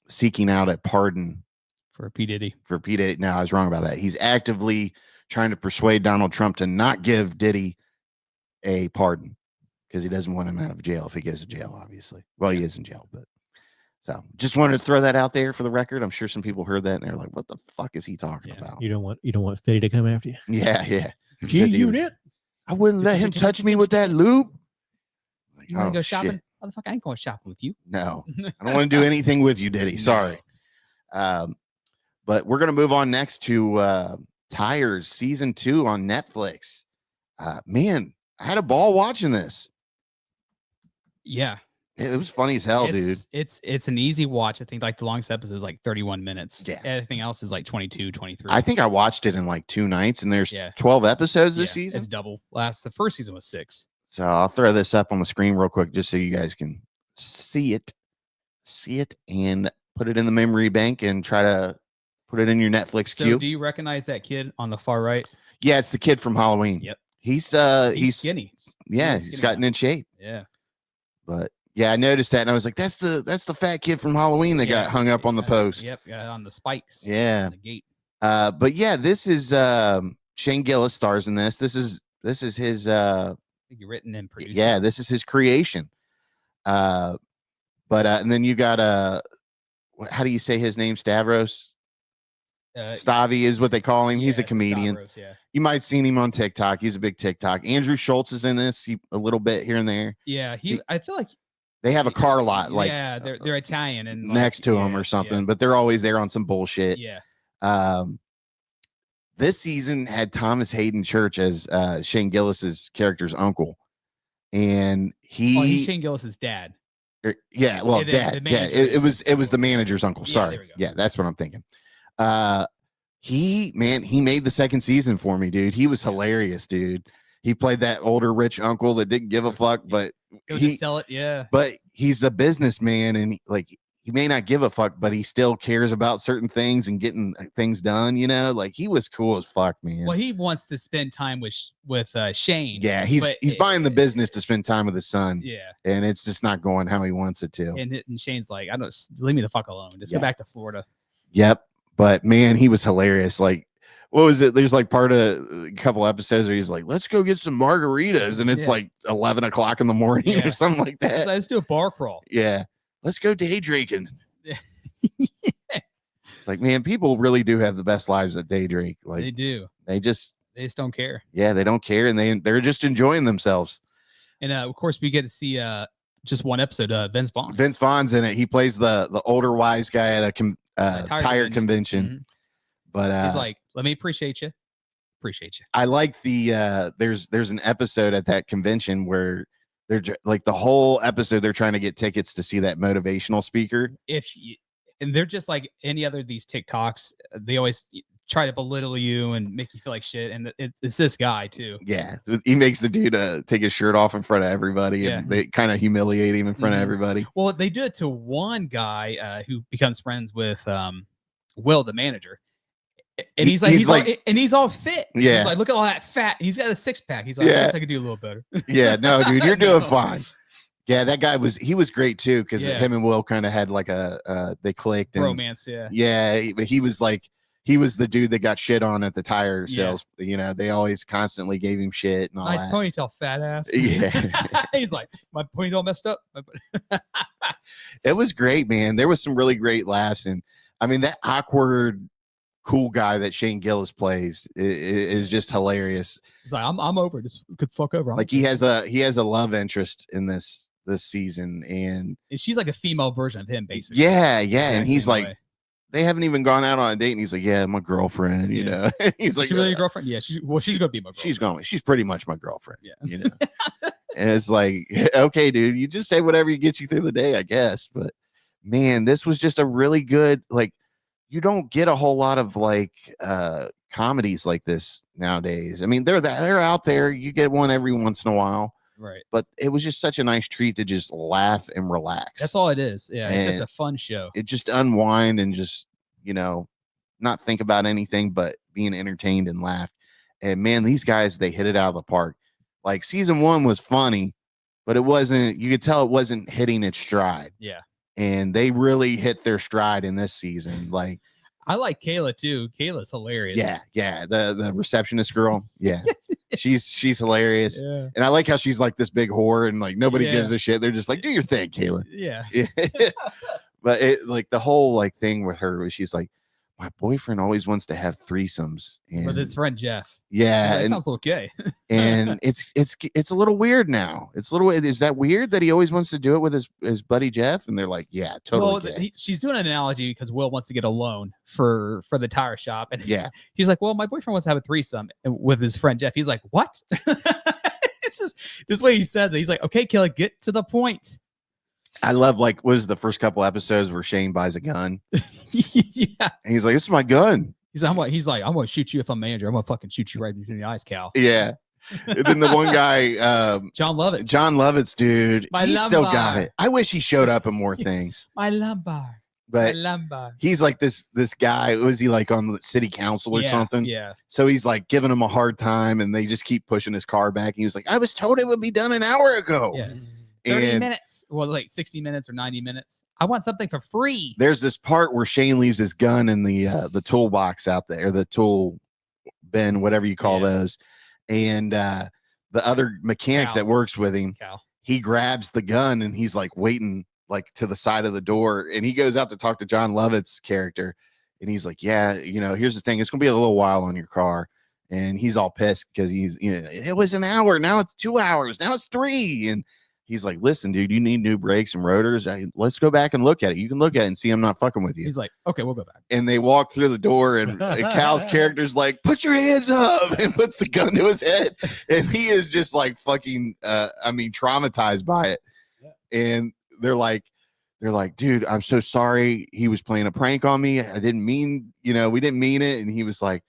seeking out a pardon for P. Diddy. No, I was wrong about that. He's actively trying to persuade Donald Trump to not give Diddy a pardon because he doesn't want him out of jail if he goes to jail, obviously. Well, he is in jail, but so just wanted to throw that out there for the record. I'm sure some people heard that and they're like, what the fuck is he talking about? You don't want Fitty to come after you? Yeah. G-Unit. I wouldn't let him touch me with that lube. You want to go shopping? Motherfucker, I ain't going shopping with you. No, I don't want to do anything with you, Diddy. Sorry. But we're going to move on next to Tires season 2 on Netflix. Man, I had a ball watching this. Yeah. It was funny as hell, dude. It's an easy watch. I think like the longest episode is like 31 minutes. Yeah. Everything else is like 22, 23. I think I watched it in like 2 nights, and there's 12 episodes this season. It's double. The first season was 6. So I'll throw this up on the screen real quick just so you guys can see it, and put it in the memory bank and try to put it in your Netflix queue. Do you recognize that kid on the far right? Yeah, it's the kid from Halloween. Yep. He's skinny. Yeah, he's gotten in shape. Yeah. But yeah, I noticed that and I was like, that's the fat kid from Halloween that got hung up on the post. Yep, on the spikes. Yeah. On the gate. But yeah, this is Shane Gillis stars in this. This is his I think written and produced. Yeah, this is his creation. But and then you got how do you say his name? Stavros? Stavi is what they call him. He's a comedian. Stavros, yeah. You might have seen him on TikTok. He's a big TikTok. Andrew Schultz is in this a little bit here and there. Yeah, I feel like they have a car lot like they're Italian and next to him or something, but they're always there on some bullshit. Yeah. This season had Thomas Hayden Church as Shane Gillis's character's uncle, and he's Shane Gillis's dad. Dad. It was the manager's uncle. Sorry. There we go. Yeah, that's what I'm thinking. He made the second season for me, dude. He was hilarious, dude. He played that older rich uncle that didn't give a fuck, but he sell it. Yeah. But he's a businessman, and he may not give a fuck, but he still cares about certain things and getting things done. Like he was cool as fuck, man. Well, he wants to spend time with Shane. Yeah, he's buying the business to spend time with his son. Yeah, and it's just not going how he wants it to. And Shane's like, leave me the fuck alone. Just go back to Florida. Yep. But man, he was hilarious. Like, what was it? There's like part of a couple episodes where he's like, let's go get some margaritas. And it's like 11 o'clock in the morning or something like that. Let's do a bar crawl. Yeah. Let's go day drinking. It's like, man, people really do have the best lives at day drink. Like they do. They They just don't care. Yeah, they don't care, and they're just enjoying themselves. And of course, we get to see just one episode. Vince Vaughn. Vince Vaughn's in it. He plays the older wise guy at a tire convention. Mm-hmm. But he's like, "Let me appreciate you. Appreciate you." I like the there's an episode at that convention where they're like the whole episode they're trying to get tickets to see that motivational speaker. And they're just like any other of these TikToks. They always try to belittle you and make you feel like shit. And it's this guy too. Yeah, he makes the dude take his shirt off in front of everybody, and they kind of humiliate him in front of everybody. Well, they do it to one guy who becomes friends with Will, the manager. And he's all fit. Yeah. He's like, look at all that fat. He's got a 6-pack. He's like, I guess I could do a little better. Yeah, no, dude, you're doing fine. Yeah, that guy was great too, because him and Will kind of had like they clicked and romance. But he was the dude that got shit on at the tire sales. You know, they always constantly gave him shit and all nice that. Ponytail, fat ass. Yeah. He's like, my ponytail messed up. It was great, man. There was some really great laughs, and I mean that awkward cool guy that Shane Gillis plays is just hilarious. He's like, I'm over this. Could fuck over. Like he has a love interest in this season, and she's like a female version of him, basically. Yeah, and he's like, they haven't even gone out on a date, and he's like, yeah, my girlfriend, you know. He's like, she really your girlfriend? Yeah, she's gonna be my girlfriend. She's pretty much my girlfriend. Yeah, you know. And it's like, okay, dude, you just say whatever gets you through the day, I guess. But man, this was just a really good, like, you don't get a whole lot of like comedies like this nowadays. I mean, they're out there. You get one every once in a while. Right. But it was just such a nice treat to just laugh and relax. That's all it is. Yeah. It's just a fun show. It just unwind and just, you know, not think about anything but being entertained and laugh. And man, these guys, they hit it out of the park. Like season 1 was funny, but you could tell it wasn't hitting its stride. Yeah. And they really hit their stride in this season. Like, I like Kayla too. Kayla's hilarious. Yeah. The receptionist girl. Yeah. she's hilarious. Yeah. And I like how she's like this big whore and like nobody gives a shit. They're just like, do your thing, Kayla. Yeah. But it like the whole like thing with her was she's like, my boyfriend always wants to have threesomes. And with his friend Jeff. Yeah. That sounds okay. And it's a little weird now. Is that weird that he always wants to do it with his buddy Jeff? And they're like, yeah, totally. Well, she's doing an analogy because Will wants to get a loan for the tire shop. And he's like, well, my boyfriend wants to have a threesome with his friend Jeff. He's like, what? It's just this way he says it. He's like, okay, Kayla, get to the point. I love like what is the first couple episodes where Shane buys a gun. Yeah. And he's like, this is my gun. He's like, I'm gonna shoot you if I'm manager. I'm gonna fucking shoot you right between the eyes, Cal. Yeah. And then the one guy, John Lovitz, dude, still got it. I wish he showed up in more things. My lumbar. But he's like this guy. Was he like on the city council or something? Yeah. So he's like giving him a hard time, and they just keep pushing his car back. And he was like, I was told it would be done an hour ago. Yeah. 30 minutes. Well, like 60 minutes or 90 minutes. I want something for free. There's this part where Shane leaves his gun in the toolbox out there, the tool bin, whatever you call those. And the other mechanic that works with him, he grabs the gun and he's like waiting like to the side of the door. And he goes out to talk to John Lovett's character. And he's like, yeah, you know, here's the thing. It's going to be a little while on your car. And he's all pissed because it was an hour. Now it's 2 hours. Now it's 3. And he's like, listen, dude, you need new brakes and rotors. Let's go back and look at it. You can look at it and see I'm not fucking with you. He's like, okay, we'll go back. And they walk through the door, and Cal's character's like, put your hands up, and puts the gun to his head. And he is just like fucking, traumatized by it. Yeah. And they're like, dude, I'm so sorry. He was playing a prank on me. I didn't mean, we didn't mean it. And he was like,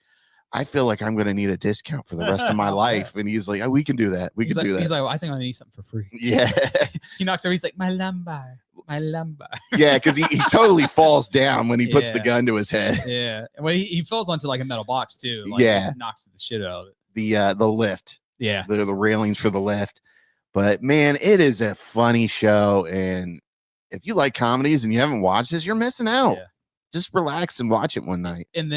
I feel like I'm going to need a discount for the rest of my life. And he's like, oh, we can do that. We can do that. He's like, well, I think I need something for free. Yeah. He knocks over. He's like, my lumbar. Yeah, because he totally falls down when he puts the gun to his head. Yeah. Well, he falls onto like a metal box too. Like, yeah. He knocks the shit out of it. The lift. Yeah. The railings for the lift. But man, it is a funny show. And if you like comedies and you haven't watched this, you're missing out. Yeah. Just relax and watch it one night. And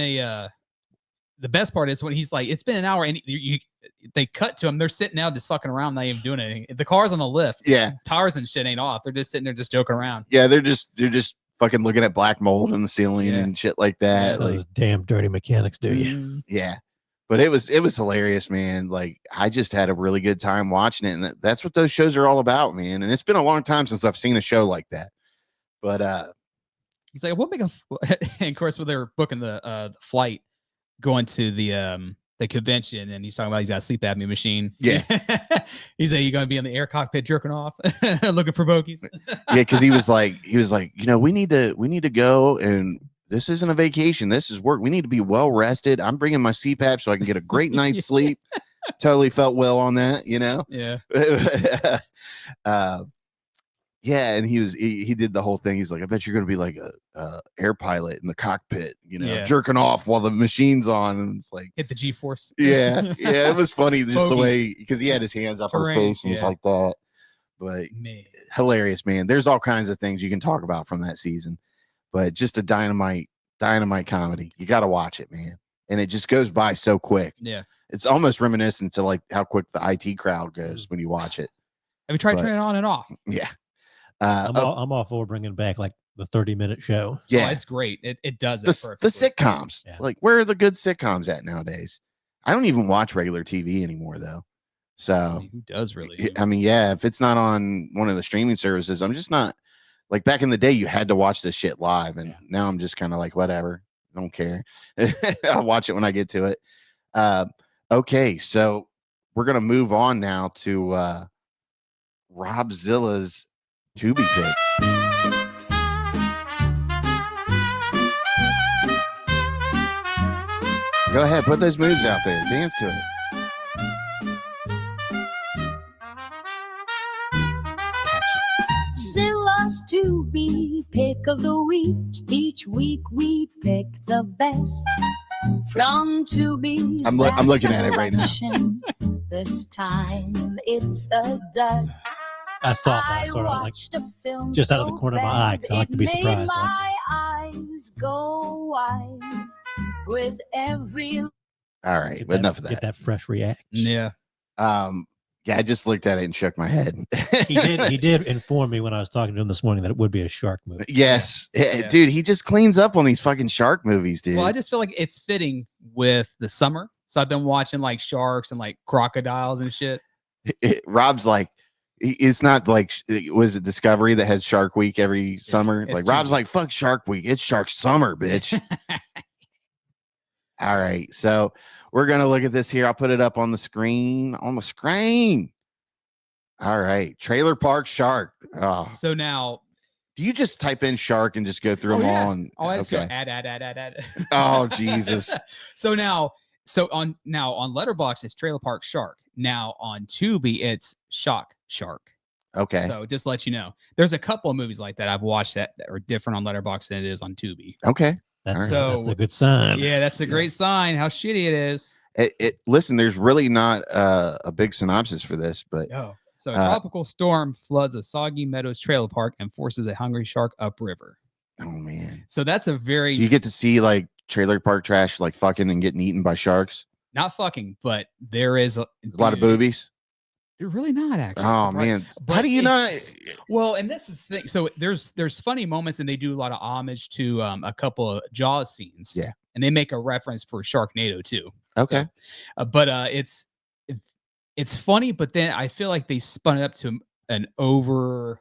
the best part is when he's like, it's been an hour, and they cut to him. They're sitting out just fucking around, not even doing anything. The car's on the lift. Yeah. Tires and shit ain't off. They're just sitting there just joking around. Yeah, they're just fucking looking at black mold in the ceiling and shit like that. Those damn dirty mechanics, do you? Yeah. But it was hilarious, man. Like, I just had a really good time watching it, and that's what those shows are all about, man. And it's been a long time since I've seen a show like that. But he's like, "We'll make a." And of course, when they were booking the flight going to the convention, and he's talking about he's got a sleep apnea machine. Yeah, he's like, "You going to be in the air cockpit jerking off, looking for bogeys?" Yeah, because he was like, we need to go, and this isn't a vacation. This is work. We need to be well rested. I'm bringing my CPAP so I can get a great night's sleep. Totally felt well on that, Yeah. Yeah, and he did the whole thing. He's like, I bet you're gonna be like a air pilot in the cockpit, jerking off while the machine's on, and it's like hit the G-force. Yeah, it was funny just the way, because he had his hands up on his face and like that. But man, hilarious, man. There's all kinds of things you can talk about from that season, but just a dynamite comedy. You got to watch it, man, and it just goes by so quick. Yeah, it's almost reminiscent to like how quick the IT crowd goes when you watch it. Have you tried turning it on and off? Yeah. I'm all for bringing back like the 30-minute show. Yeah, it's great. It does it the sitcoms. Yeah. Like, where are the good sitcoms at nowadays? I don't even watch regular TV anymore, though. So who does really? I mean, yeah, if it's not on one of the streaming services, I'm just not like, back in the day. You had to watch this shit live, and now I'm just kind of like, whatever, don't care. I'll watch it when I get to it. Okay, so we're gonna move on now to Robzilla's Tubi pick. Go ahead, put those moves out there, dance to it. Zilla's Tubi pick of the week. Each week we pick the best from Tubi's. I'm looking at it right now. This time it's a dud. I saw it like just out of the corner of my eye, because I like to be surprised. My eyes go wide with every. All right, but enough of that. Get that fresh reaction. Yeah. Yeah, I just looked at it and shook my head. He did inform me when I was talking to him this morning that it would be a shark movie. Yes. Yeah. Dude, he just cleans up on these fucking shark movies, dude. Well, I just feel like it's fitting with the summer. So I've been watching like sharks and like crocodiles and shit. Rob's like, it's not like, was it Discovery that had Shark Week every summer? Like, Rob's like, fuck Shark Week. It's Shark Summer, bitch. All right. So we're going to look at this here. I'll put it up on the screen. All right. Trailer Park Shark. Oh. So now, do you just type in shark and just go through them all? And, I just go okay. add. Oh, Jesus. So on Letterboxd, it's Trailer Park Shark. Now on Tubi, it's Shock Shark. Okay. So just to let you know, there's a couple of movies like that I've watched that are different on Letterboxd than it is on Tubi. Okay. That's a good sign. Yeah, that's a great sign. How shitty it is. Listen, there's really not a big synopsis for this, but so a tropical storm floods a Soggy Meadows trailer park and forces a hungry shark upriver. Oh man. So that's a very. Do you get to see like trailer park trash like fucking and getting eaten by sharks? Not fucking, but there is a lot of boobies. They're really not actually. Oh man, but how do you not? Well, and this is the thing. So there's funny moments, and they do a lot of homage to a couple of Jaws scenes. Yeah, and they make a reference for Sharknado too. Okay, so, but it's funny, but then I feel like they spun it up to an over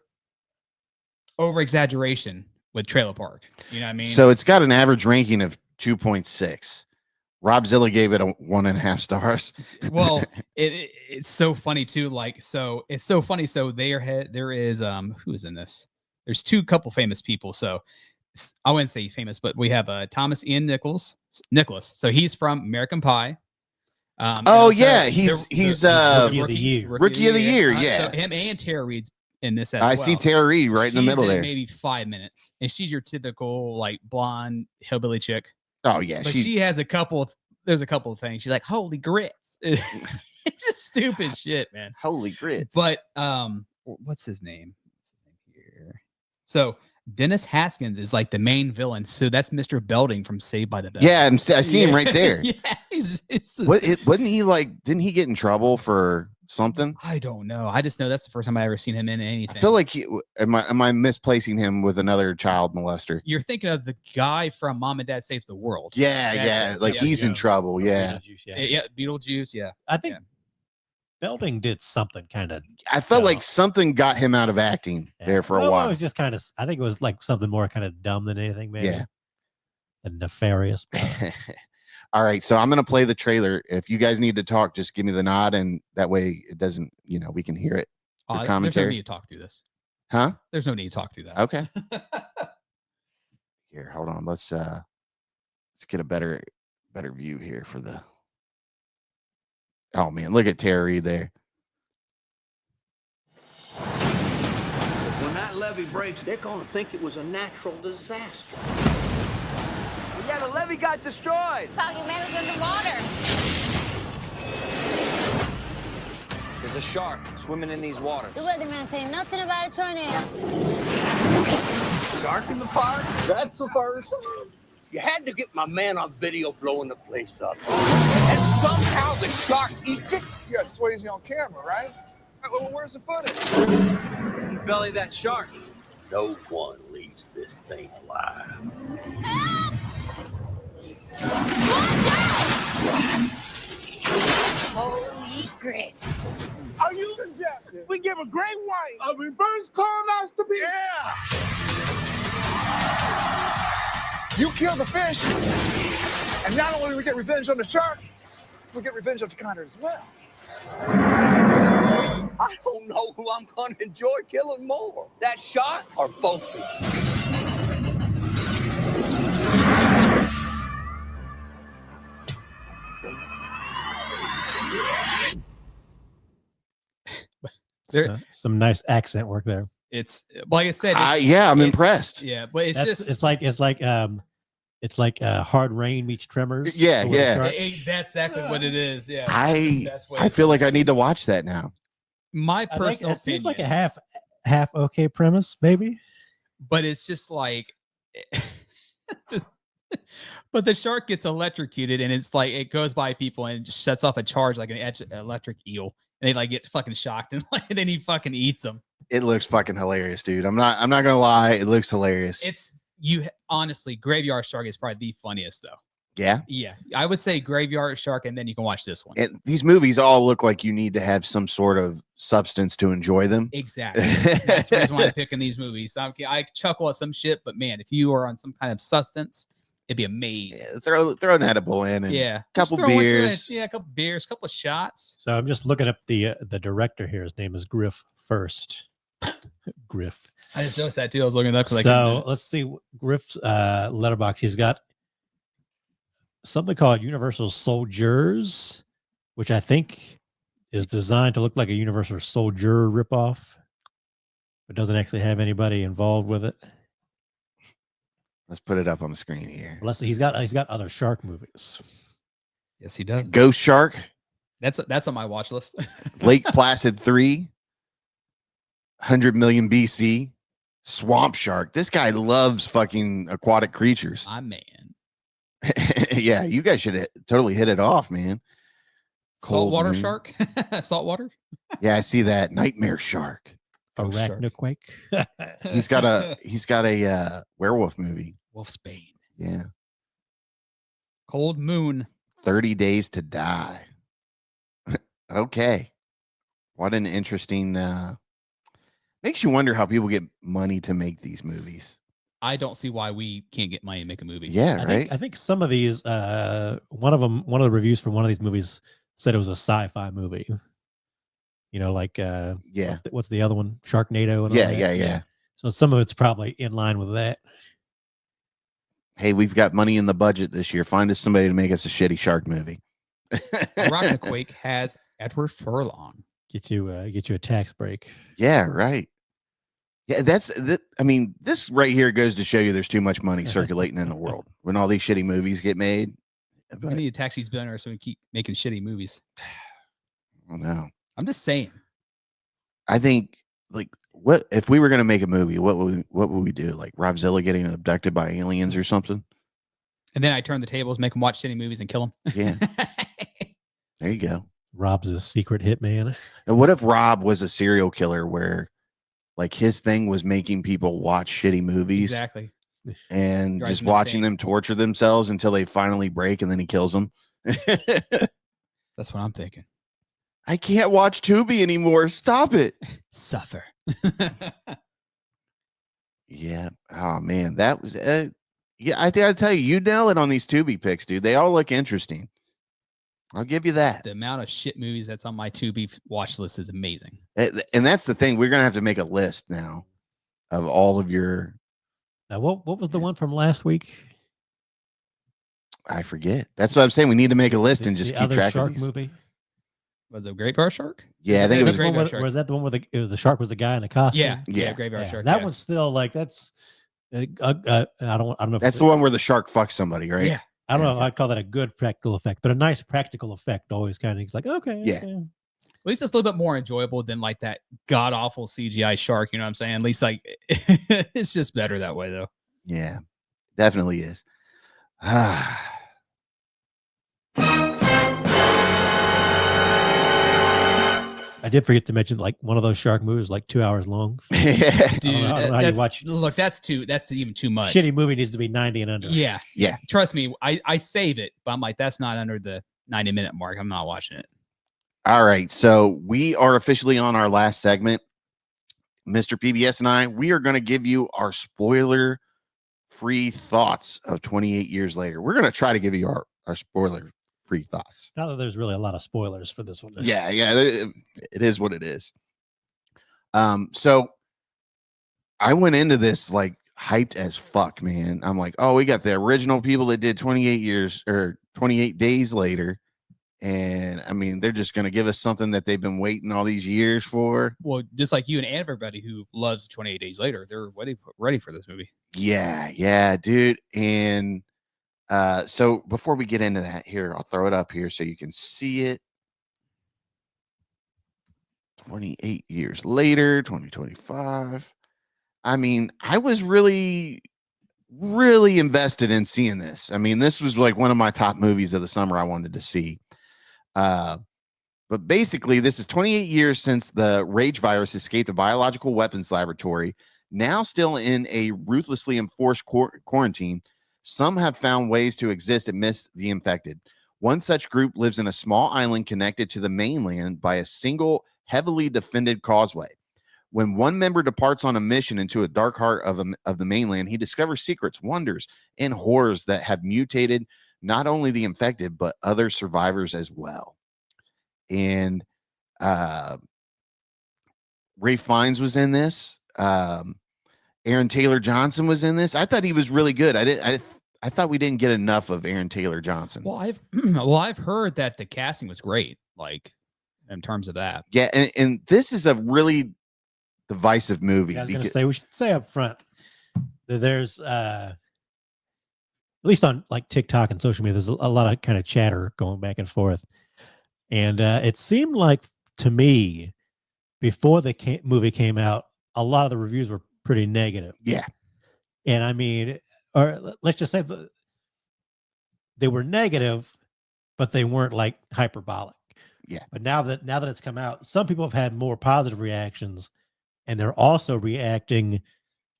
exaggeration with Trailer Park. You know what I mean? So it's got an average ranking of 2.6. Robzilla gave it 1.5 stars. Well, it's so funny too. Like, so it's so funny. So there is who is in this? There's couple famous people. So I wouldn't say famous, but we have Thomas Ian Nicholas. So he's from American Pie. He's Rookie of the Year. Rookie of the Year. Yeah. So him and Tara Reid's in this as I well. see Tara Reid right in the middle there. Maybe 5 minutes, and she's your typical like blonde hillbilly chick. Oh yeah, but she has there's a couple of things. She's like, holy grits. It's just stupid shit, man. Holy grits. But what's his name? Here? So Dennis Haskins is like the main villain. So that's Mr. Belding from Saved by the Bell. Yeah, I see him right there. Yeah, didn't he get in trouble for something? I don't know. I just know that's the first time I ever seen him in anything. I feel like am I misplacing him with another child molester? You're thinking of the guy from Mom and Dad Saves the World. Yeah, That's yeah. it. Like Yeah. he's in trouble. Yeah. Beetlejuice, Yeah, Beetlejuice. Yeah. I think Belding did something kind of. I felt like something got him out of acting there for a while. It was just kind of. I think it was like something more kind of dumb than anything, maybe. Yeah. And nefarious. All right, so I'm gonna play the trailer. If you guys need to talk, just give me the nod, and that way it doesn't, we can hear it. There's no need to talk through this. Huh? There's no need to talk through that. Okay. Here, hold on. Let's get a better view here for the. Oh man, look at Terry there. When that levee breaks, they're gonna think it was a natural disaster. Yeah, the levee got destroyed. Documentaries underwater. There's a shark swimming in these waters. The weatherman saying nothing about a tornado. Shark in the park? That's the first. You had to get my man on video blowing the place up. And somehow the shark eats it? You got Swayze on camera, right? Well, where's the footage? Belly that shark. No one leaves this thing alive. Help! Watch out! Holy grits. Are you suggesting we give a great white a reverse colonoscopy? Yeah! You kill the fish, and not only do we get revenge on the shark, we get revenge on the Connor as well. I don't know who I'm gonna enjoy killing more. That shark or both of you. Some nice accent work there. It's like I said. I'm impressed. Yeah, but it's like Hard Rain meets Tremors. Yeah. That's exactly what it is. Yeah. I feel like I need to watch that now. My personal it seems like a opinion, half okay premise, maybe. but it's just like. But the shark gets electrocuted, and it's like it goes by people and it just sets off a charge like an electric eel, and they like get fucking shocked, and like then he fucking eats them. It looks fucking hilarious, dude. I'm not gonna lie. It looks hilarious. Honestly, Graveyard Shark is probably the funniest though. Yeah. Yeah, I would say Graveyard Shark, and then you can watch this one. And these movies all look like you need to have some sort of substance to enjoy them. Exactly. That's the reason why I'm picking these movies. I chuckle at some shit, but man, if you are on some kind of substance, it'd be amazing. Yeah, throw an edible in and yeah, couple beers. A couple beers, couple of shots. So I'm just looking up the director here. His name is Griff First. Griff. I just noticed that too. I was looking it up. So let's see Griff's letterbox. He's got something called Universal Soldiers, which I think is designed to look like a Universal Soldier ripoff, but doesn't actually have anybody involved with it. Let's put it up on the screen here. Let's see. He's got other shark movies. Yes, he does. Ghost Shark. That's on my watch list. Lake Placid 3. 100 million BC. Swamp Shark. This guy loves fucking aquatic creatures. My man. Yeah, you guys should totally hit it off, man. Saltwater shark. Saltwater. Yeah, I see that. Nightmare Shark. Arachnoquake. He's got a werewolf movie. Wolf's Bane. Yeah. Cold Moon. 30 Days to Die. Okay. What an interesting makes you wonder how people get money to make these movies. I don't see why we can't get money to make a movie. Yeah, I think some of these one of the reviews for one of these movies said it was a sci-fi movie. Like what's the other one? Sharknado and all that. Yeah. So some of it's probably in line with that. Hey, we've got money in the budget this year. Find us somebody to make us a shitty shark movie. Arachnoquake has Edward Furlong. Get you a tax break. Yeah, right. Yeah, this right here goes to show you there's too much money circulating in the world when all these shitty movies get made. We need to tax these billionaires so we keep making shitty movies. Oh no. I'm just saying. I think what if we were going to make a movie, what would we do? Like Robzilla getting abducted by aliens or something? And then I turn the tables, make them watch shitty movies and kill them. Yeah. There you go. Rob's a secret hitman. And what if Rob was a serial killer where like his thing was making people watch shitty movies Exactly. and Drives just them watching insane. them torture themselves until they finally break and then he kills them? That's what I'm thinking. I can't watch Tubi anymore. Stop it. Suffer. Yeah. Oh man, that was yeah, I gotta tell you, you nail it on these Tubi picks, dude. They all look interesting. I'll give you that. The amount of shit movies that's on my Tubi watch list is amazing. And that's the thing. We're gonna have to make a list now of all of your. Now, what was the one from last week? I forget. That's what I'm saying. We need to make a list and just the keep other track shark of these. movie. Was it Graveyard Shark? Yeah, I think it was. Graveyard Shark. Was that the one where the shark was the guy in the costume? Yeah, Graveyard Shark. That yeah. one's still like that's. I don't know. If That's the one where the shark fucks somebody, right? Yeah. I don't know if I'd call that a good practical effect, but a nice practical effect always kind of like okay. Yeah. Okay. At least it's a little bit more enjoyable than like that god awful CGI shark. You know what I'm saying? At least like it's just better that way though. Yeah, definitely is. I did forget to mention like one of those shark movies like 2 hours long. Dude, I don't know how you watch. Look, that's even too much. Shitty movie needs to be 90 and under. Yeah. Yeah. Trust me, I save it, but I'm like, that's not under the 90-minute mark. I'm not watching it. All right, so we are officially on our last segment. Mr. PBS and I, we are going to give you our spoiler-free thoughts of 28 years later. We're going to try to give you our spoiler-free thoughts. Not that there's really a lot of spoilers for this one. Yeah, it is what it is. So I went into this like hyped as fuck, man. I'm like, oh, we got the original people that did 28 years or 28 days later. And I mean, they're just going to give us something that they've been waiting all these years for. Well, just like you and everybody who loves 28 Days Later, they're ready for this movie. Yeah, dude. And so before we get into that, here, I'll throw it up here so you can see it. 28 years later, 2025. I mean, I was really invested in seeing this. I mean, this was like one of my top movies of the summer I wanted to see. But basically, this is 28 years since the rage virus escaped a biological weapons laboratory. Now still in a ruthlessly enforced quarantine, some have found ways to exist amidst the infected. One such group lives in a small island connected to the mainland by a single heavily defended causeway. When one member departs on a mission into a dark heart of the mainland, he discovers secrets, wonders, and horrors that have mutated not only the infected, but other survivors as well. And Ralph Fiennes was in this. Aaron Taylor Johnson was in this. I thought he was really good. I thought we didn't get enough of Aaron Taylor Johnson. Well, I've heard that the casting was great, like in terms of that. Yeah, and this is a really divisive movie. I was going to say, we should say up front that there's at least on like TikTok and social media, there's a lot of kind of chatter going back and forth. And it seemed like to me, before the movie came out, a lot of the reviews were pretty negative. Yeah. And I mean, or let's just say they were negative, but they weren't like hyperbolic. Yeah. But now that it's come out, some people have had more positive reactions, and they're also reacting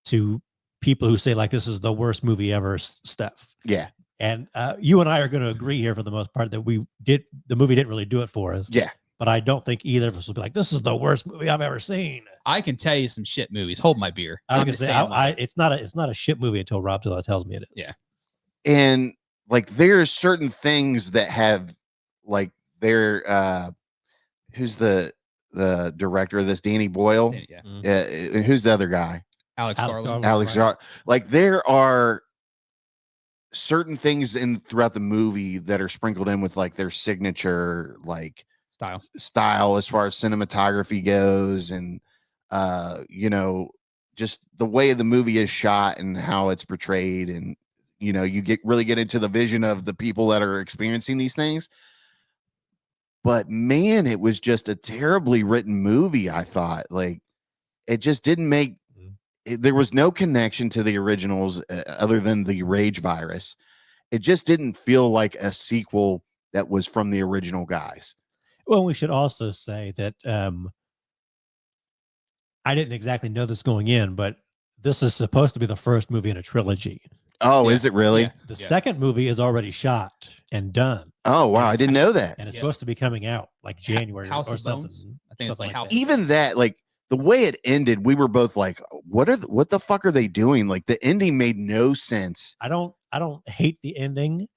to people who say like this is the worst movie ever stuff. Yeah. And you and I are going to agree here for the most part that the movie didn't really do it for us. Yeah. But I don't think either of us will be like, this is the worst movie I've ever seen. I can tell you some shit movies. Hold my beer. I was going to say, it's not a shit movie until Robzilla tells me it is. Yeah. And like there's certain things that have like their who's the director of this, Danny Boyle? Yeah. And who's the other guy? Alex Garland. Alex Garland. Like there are certain things throughout the movie that are sprinkled in with like their signature like style as far as cinematography goes, and you know, just the way the movie is shot and how it's portrayed, and you know, you really get into the vision of the people that are experiencing these things. But man, it was just a terribly written movie. I thought like it just didn't make there was no connection to the originals other than the rage virus. It just didn't feel like a sequel that was from the original guys. Well, we should also say that I didn't exactly know this going in, but this is supposed to be the first movie in a trilogy. Oh, is it really? The second movie is already shot and done. Oh, wow. I didn't know that. And it's supposed to be coming out like January House or of something. Bones? I think it's like House. Even that, like the way it ended, we were both like, what the fuck are they doing? Like the ending made no sense. I don't hate the ending,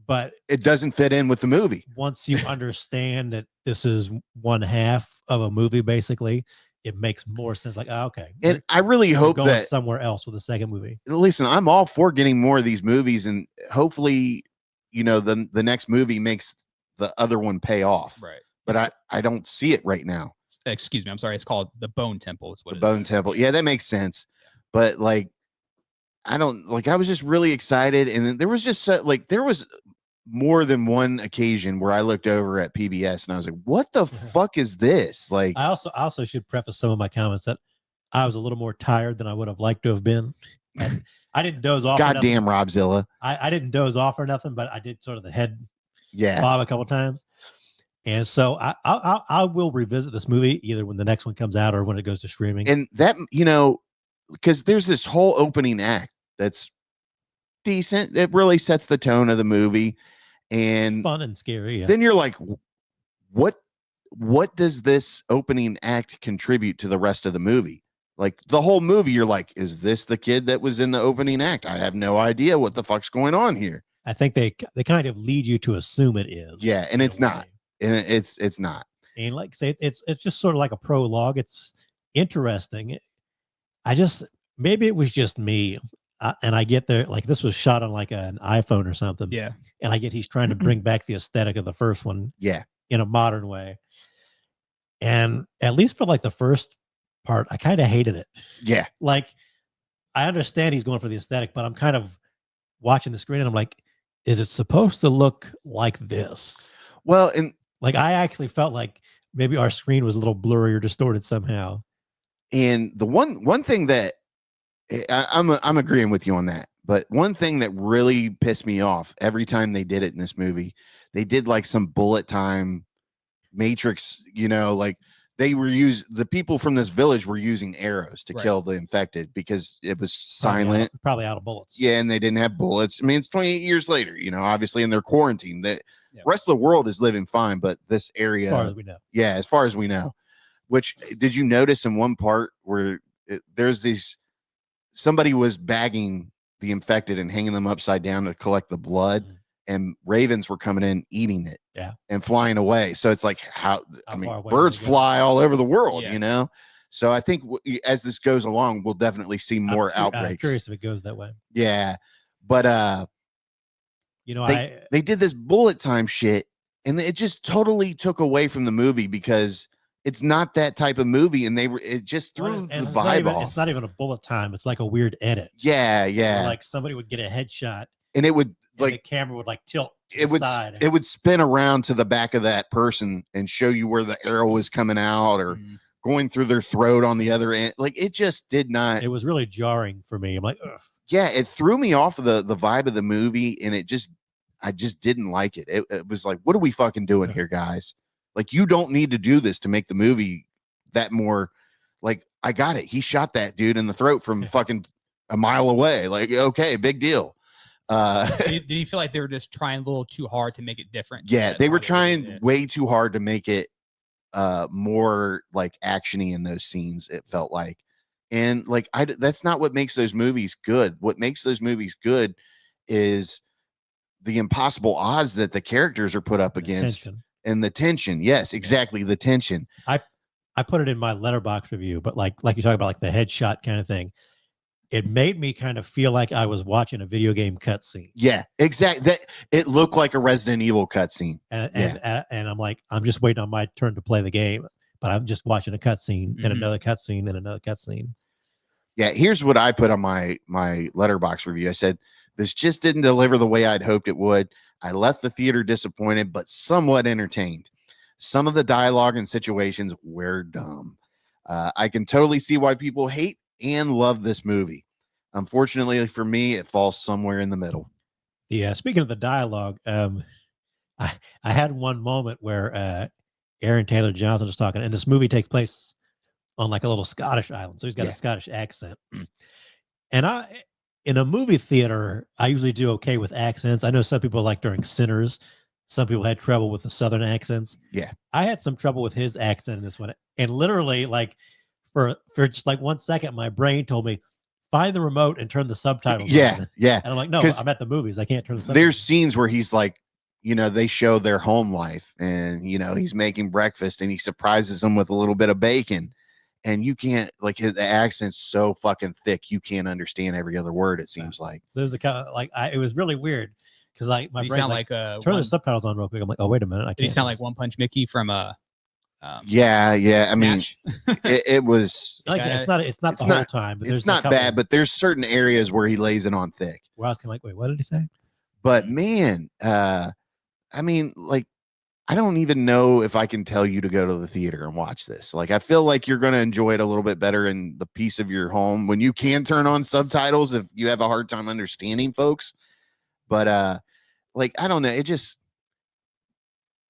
but it doesn't fit in with the movie. Once you understand that this is one half of a movie, basically, it makes more sense. Like, oh, okay. And I really hope going that somewhere else with the second movie. Listen, I'm all for getting more of these movies, and hopefully, the next movie makes the other one pay off. Right. But I don't see it right now. Excuse me. I'm sorry. It's called The Bone Temple. Is what The Bone Temple. Yeah, that makes sense. But like, I was just really excited. And there was just there was more than one occasion where I looked over at PBS and I was like, what the fuck is this? Like, I also should preface some of my comments that I was a little more tired than I would have liked to have been. And I didn't doze off. Goddamn Robzilla. I didn't doze off or nothing, but I did sort of the head bob a couple times. And so I will revisit this movie either when the next one comes out or when it goes to streaming. And that, because there's this whole opening act that's decent. It really sets the tone of the movie and fun and scary. Yeah. Then you're like, what does this opening act contribute to the rest of the movie? Like the whole movie, you're like, is this the kid that was in the opening act? I have no idea what the fuck's going on here. I think they kind of lead you to assume it is. Yeah, and it's not. And it's not. And like say it's just sort of like a prologue. It's interesting. Maybe it was just me. And I get there, like this was shot on like an iPhone or something. Yeah. And I get he's trying to bring back the aesthetic of the first one. Yeah. In a modern way. And at least for like the first part, I kind of hated it. Yeah. Like I understand he's going for the aesthetic, but I'm kind of watching the screen and I'm like, is it supposed to look like this? Well, and like I actually felt like maybe our screen was a little blurry or distorted somehow. And the one thing that I'm agreeing with you on that. But one thing that really pissed me off every time they did it in this movie, they did like some bullet time Matrix, like the people from this village were using arrows to kill the infected because it was silent. Probably out of bullets. Yeah, and they didn't have bullets. I mean, it's 28 years later, obviously in their quarantine. The rest of the world is living fine, but this area, as far as we know. Yeah, as far as we know. Which did you notice in one part where there's these somebody was bagging the infected and hanging them upside down to collect the blood, and ravens were coming in eating it and flying away. So it's like birds fly all over the world, So I think as this goes along, we'll definitely see more outbreaks. I'm curious if it goes that way. Yeah. But they did this bullet time shit and it just totally took away from the movie because it's not that type of movie, and it just threw the vibe off. It's not even a bullet time. It's like a weird edit. Yeah. Where like somebody would get a headshot, and it would the camera would like tilt to the side. It would spin around to the back of that person and show you where the arrow was coming out or going through their throat on the other end. Like it just did not. It was really jarring for me. I'm like, ugh. Yeah, it threw me off of the vibe of the movie, and I just didn't like it. It was like, what are we fucking doing here, guys? Like, you don't need to do this to make the movie that more like, I got it. He shot that dude in the throat from fucking a mile away. Like, okay, big deal. Did you feel like they were just trying a little too hard to make it different? Yeah, they were trying way too hard to make it more like actiony in those scenes, it felt like. And like, that's not what makes those movies good. What makes those movies good is the impossible odds that the characters are put up against. And the tension. Yes, exactly. The tension. I put it in my letterbox review, but like you talk about like the headshot kind of thing, it made me kind of feel like I was watching a video game cutscene. Yeah, exactly. That it looked like a Resident Evil cutscene. And I'm like, I'm just waiting on my turn to play the game, but I'm just watching a cutscene and another cutscene and another cutscene. Yeah, here's what I put on my letterbox review. I said, this just didn't deliver the way I'd hoped it would. I left the theater disappointed, but somewhat entertained. Some of the dialogue and situations were dumb. I can totally see why people hate and love this movie. Unfortunately for me, it falls somewhere in the middle. Yeah. Speaking of the dialogue, I I had one moment where Aaron Taylor Johnson was talking, and this movie takes place on like a little Scottish island, so he's got a Scottish accent. And in a movie theater, I usually do okay with accents. I know some people like during Sinners, some people had trouble with the Southern accents. Yeah, I had some trouble with his accent in this one, and literally, like for just like 1 second, my brain told me, find the remote and turn the subtitles on. Yeah. And I'm like, no, I'm at the movies. I can't turn the subtitles. There's scenes where he's like, they show their home life and, he's making breakfast and he surprises them with a little bit of bacon. And you can't, like, the accent's so fucking thick, you can't understand every other word, it seems like. There's a kind of, like, it was really weird because, like, my brain like turn the subtitles on real quick. I'm like, oh, wait a minute. Did he sound like One Punch Mickey from yeah. I mean, it was like it's not the whole time, but it's not bad, but there's certain areas where he lays it on thick. Where I was kind of like, wait, what did he say? But man, I mean, like, I don't even know if I can tell you to go to the theater and watch this. Like, I feel like you're going to enjoy it a little bit better in the peace of your home when you can turn on subtitles if you have a hard time understanding folks. But like, I don't know, it just,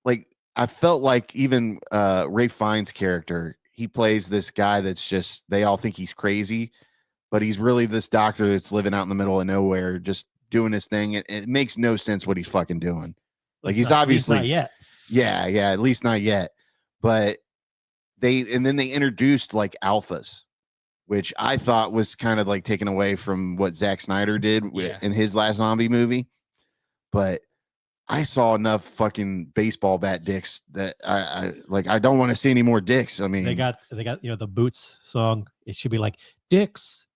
like, I felt like even Ralph Fiennes' character, he plays this guy that's just, they all think he's crazy, but he's really this doctor that's living out in the middle of nowhere, just doing his thing. It makes no sense what he's fucking doing. Like, he's obviously not yet. Yeah, at least not yet. But then they introduced like alphas, which I thought was kind of like taken away from what Zack Snyder did in his last zombie movie. But I saw enough fucking baseball bat dicks that I don't want to see any more dicks. I mean, they got the Boots song. It should be like dicks,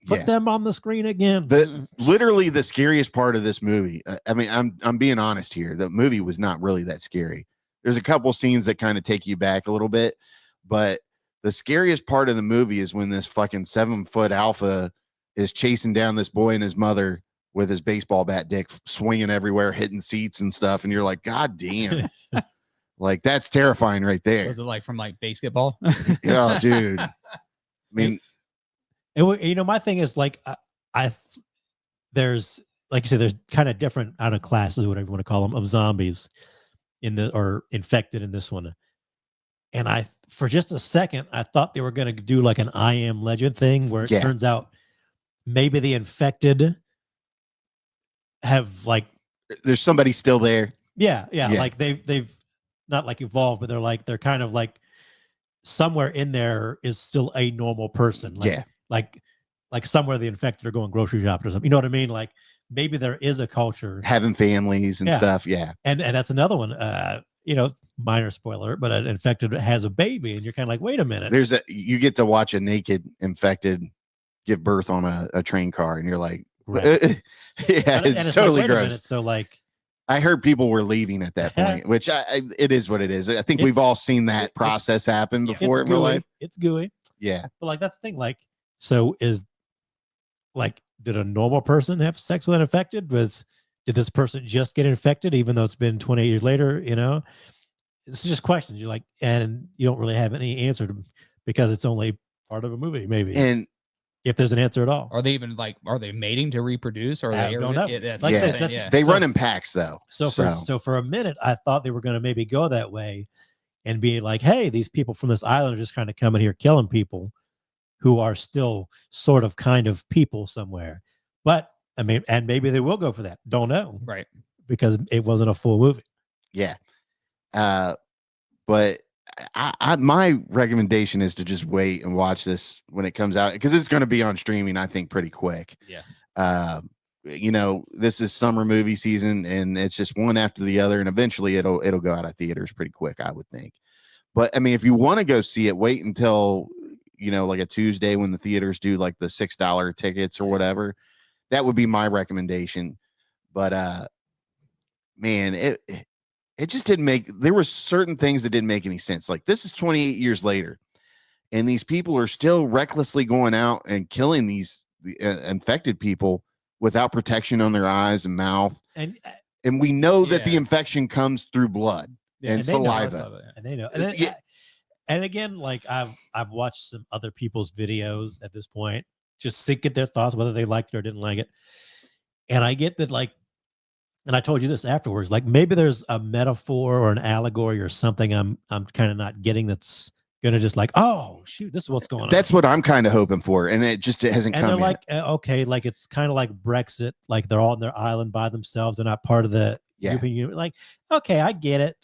put them on the screen again. Literally the scariest part of this movie. I mean, I'm being honest here. The movie was not really that scary. There's a couple scenes that kind of take you back a little bit, but the scariest part of the movie is when this fucking 7-foot alpha is chasing down this boy and his mother with his baseball bat dick swinging everywhere, hitting seats and stuff. And you're like, God damn. Like, that's terrifying right there. Was it like from like basketball? Yeah, dude. I mean, my thing is like, there's, like you said, there's kind of different classes, whatever you want to call them, of zombies or infected in this one. And for just a second, I thought they were going to do like an I Am Legend thing where it turns out maybe the infected have like, there's somebody still there. Yeah. Like they've not like evolved, but they're kind of like somewhere in there is still a normal person. Like somewhere the infected are going grocery shopping or something. You know what I mean? Like maybe there is a culture having families and stuff. Yeah. And that's another one, minor spoiler, but an infected has a baby and you're kind of like, wait a minute. You get to watch a naked infected give birth on a train car and you're like, right. it's totally like, gross. So like, I heard people were leaving at that point, which it is what it is. I think we've all seen that process happen before in real life. It's gooey. Yeah. But like, that's the thing. Like, so did a normal person have sex with an infected? Did this person just get infected, even though it's been 28 years later? It's just questions. You're like, and you don't really have any answer to, because it's only part of a movie, maybe. And if there's an answer at all, are they even are they mating to reproduce? Or I don't know. They run in packs though. So for a minute, I thought they were going to maybe go that way and be like, hey, these people from this island are just kind of coming here killing people who are still sort of kind of people somewhere. But I mean, and maybe they will go for that. Don't know. Right. Because it wasn't a full movie. Yeah. But my recommendation is to just wait and watch this when it comes out, because it's going to be on streaming, I think, pretty quick. Yeah. This is summer movie season and it's just one after the other. And eventually it'll go out of theaters pretty quick, I would think. But I mean, if you want to go see it, wait until, like a Tuesday when the theaters do like the $6 tickets or whatever. That would be my recommendation. But man, it just didn't there were certain things that didn't make any sense. Like, this is 28 years later and these people are still recklessly going out and killing these infected people without protection on their eyes and mouth. And we know that the infection comes through blood and saliva. And they know. And again, like I've watched some other people's videos at this point, just to get their thoughts, whether they liked it or didn't like it. And I get that, like, and I told you this afterwards, like maybe there's a metaphor or an allegory or something I'm kind of not getting that's gonna just like, oh shoot, this is what's going on. That's what I'm kind of hoping for, and it hasn't and come they're yet. like, okay, like it's kind of like Brexit, like they're all on their island by themselves, they're not part of the European Union. Like, okay, I get it.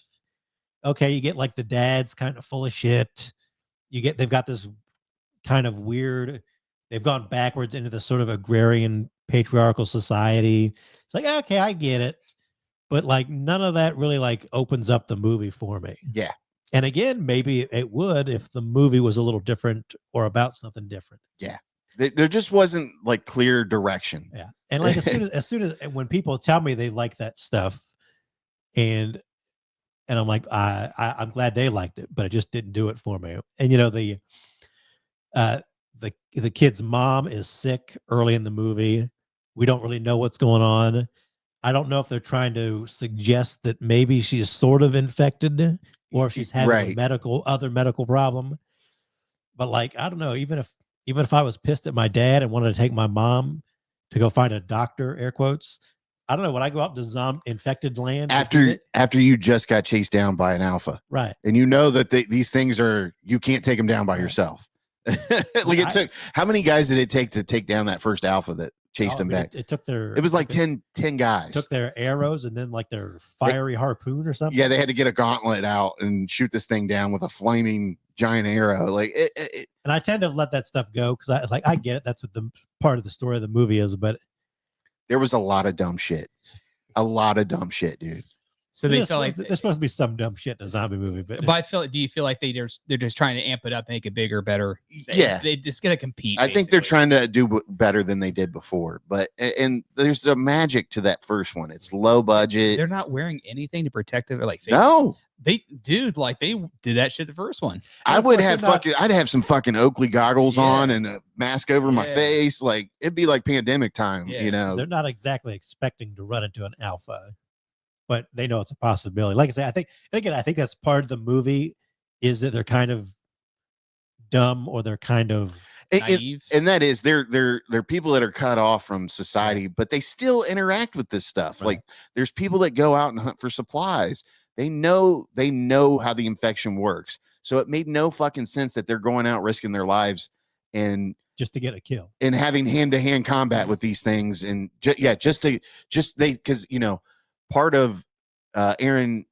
Okay, you get like the dad's kind of full of shit. They've got this kind of weird, they've gone backwards into this sort of agrarian patriarchal society. It's like, okay, I get it. But like none of that really like opens up the movie for me. Yeah. And again, maybe it would if the movie was a little different or about something different. Yeah. There just wasn't like clear direction. Yeah. And like as soon as when people tell me they like that stuff and I'm like, I'm glad they liked it, but it just didn't do it for me. And you know, the kid's mom is sick early in the movie. We don't really know what's going on. I don't know if they're trying to suggest that maybe she's sort of infected or if she's having a other medical problem. But like, I don't know, even if I was pissed at my dad and wanted to take my mom to go find a doctor, air quotes, I don't know, would I go up to infected land after you just got chased down by an alpha, right? And you know that these things you can't take them down by yourself. Like it took, how many guys did it take to take down that first alpha that chased them back? It was like 10 guys. Took their arrows and then like their fiery harpoon or something. Yeah, they had to get a gauntlet out and shoot this thing down with a flaming giant arrow. Like and I tend to let that stuff go because I get it. That's what the part of the story of the movie is, but there was a lot of dumb shit. A lot of dumb shit, dude. So they feel like there's supposed to be some dumb shit in a zombie movie, but I feel. Do you feel like they're just trying to amp it up, make it bigger, better? They just gonna compete. I think they're trying to do better than they did before, but and there's a magic to that first one. It's low budget. They're not wearing anything to protect it, or like no. They did that shit the first one. I'd have some fucking Oakley goggles on and a mask over my face. Like it'd be like pandemic time, you know. They're not exactly expecting to run into an alpha, but they know it's a possibility. Like I say, I think that's part of the movie is that they're kind of dumb or they're kind of naive. And that is they're people that are cut off from society, but they still interact with this stuff. Right. Like there's people that go out and hunt for supplies. They know how the infection works. So it made no fucking sense that they're going out risking their lives and just to get a kill and having hand-to-hand combat with these things. And because you know, part of Aaron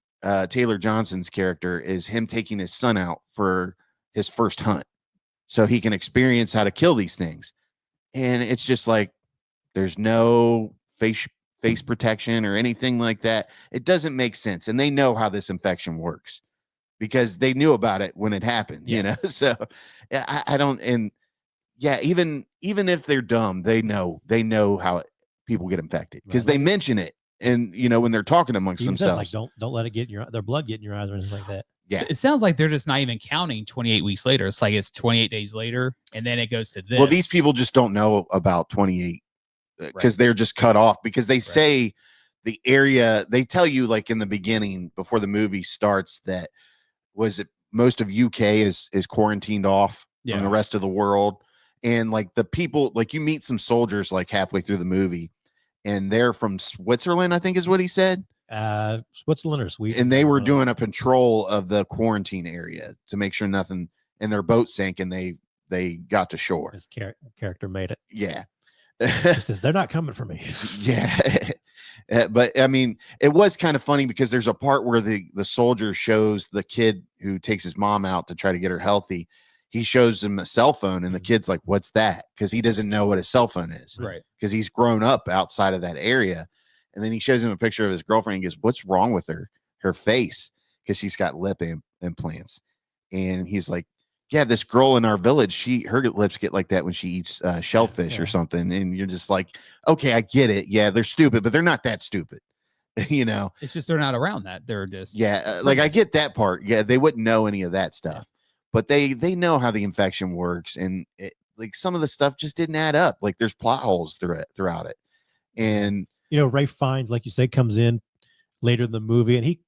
Taylor Johnson's character is him taking his son out for his first hunt so he can experience how to kill these things. And it's just like there's no face protection or anything like that. It doesn't make sense. And they know how this infection works because they knew about it when it happened, you know? So I don't, and yeah, even if they're dumb, they know how people get infected because they mention it. And you know, when they're talking amongst themselves, like, don't let it get in their blood get in your eyes or anything like that. Yeah. So it sounds like they're just not even counting 28 weeks later. It's like it's 28 days later and then it goes to this. Well, these people just don't know about 28 because they're just cut off because they say the area, they tell you like in the beginning before the movie starts that most of UK is quarantined off from the rest of the world. And like the people, like you meet some soldiers like halfway through the movie and they're from Switzerland, I think is what he said. Switzerland or Sweden. And they were doing a patrol of the quarantine area to make sure nothing, and their boat sank and they got to shore. His character made it. Yeah. He says, they're not coming for me. Yeah. But I mean, it was kind of funny because there's a part where the soldier shows the kid who takes his mom out to try to get her healthy. He shows him a cell phone and the kid's like, what's that? Because he doesn't know what a cell phone is. Right. Because he's grown up outside of that area. And then he shows him a picture of his girlfriend and goes, what's wrong with her face? Because she's got lip implants. And he's like, yeah, this girl in our village, her lips get like that when she eats shellfish or something. And you're just like, okay, I get it. Yeah, they're stupid, but they're not that stupid. You know, it's just they're not around that. They're just like I get that part. Yeah, they wouldn't know any of that stuff, but they know how the infection works, and like some of the stuff just didn't add up. Like there's plot holes throughout it, and you know, Ralph Fiennes, like you say, comes in later in the movie, and he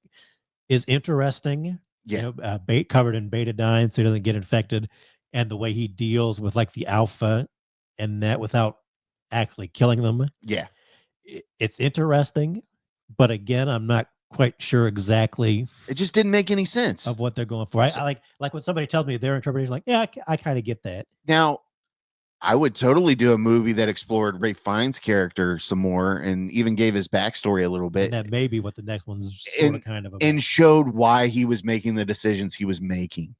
is interesting. Yeah, you know, covered in betadine, so he doesn't get infected, and the way he deals with like the alpha and that without actually killing them. Yeah, it's interesting. but again, I'm not quite sure exactly. It just didn't make any sense of what they're going for. I like when somebody tells me their interpretation, like, yeah, I kind of get that. Now, I would totally do a movie that explored Ralph Fiennes' character some more and even gave his backstory a little bit. And that may be what the next one's sort of kind of about. And showed why he was making the decisions he was making.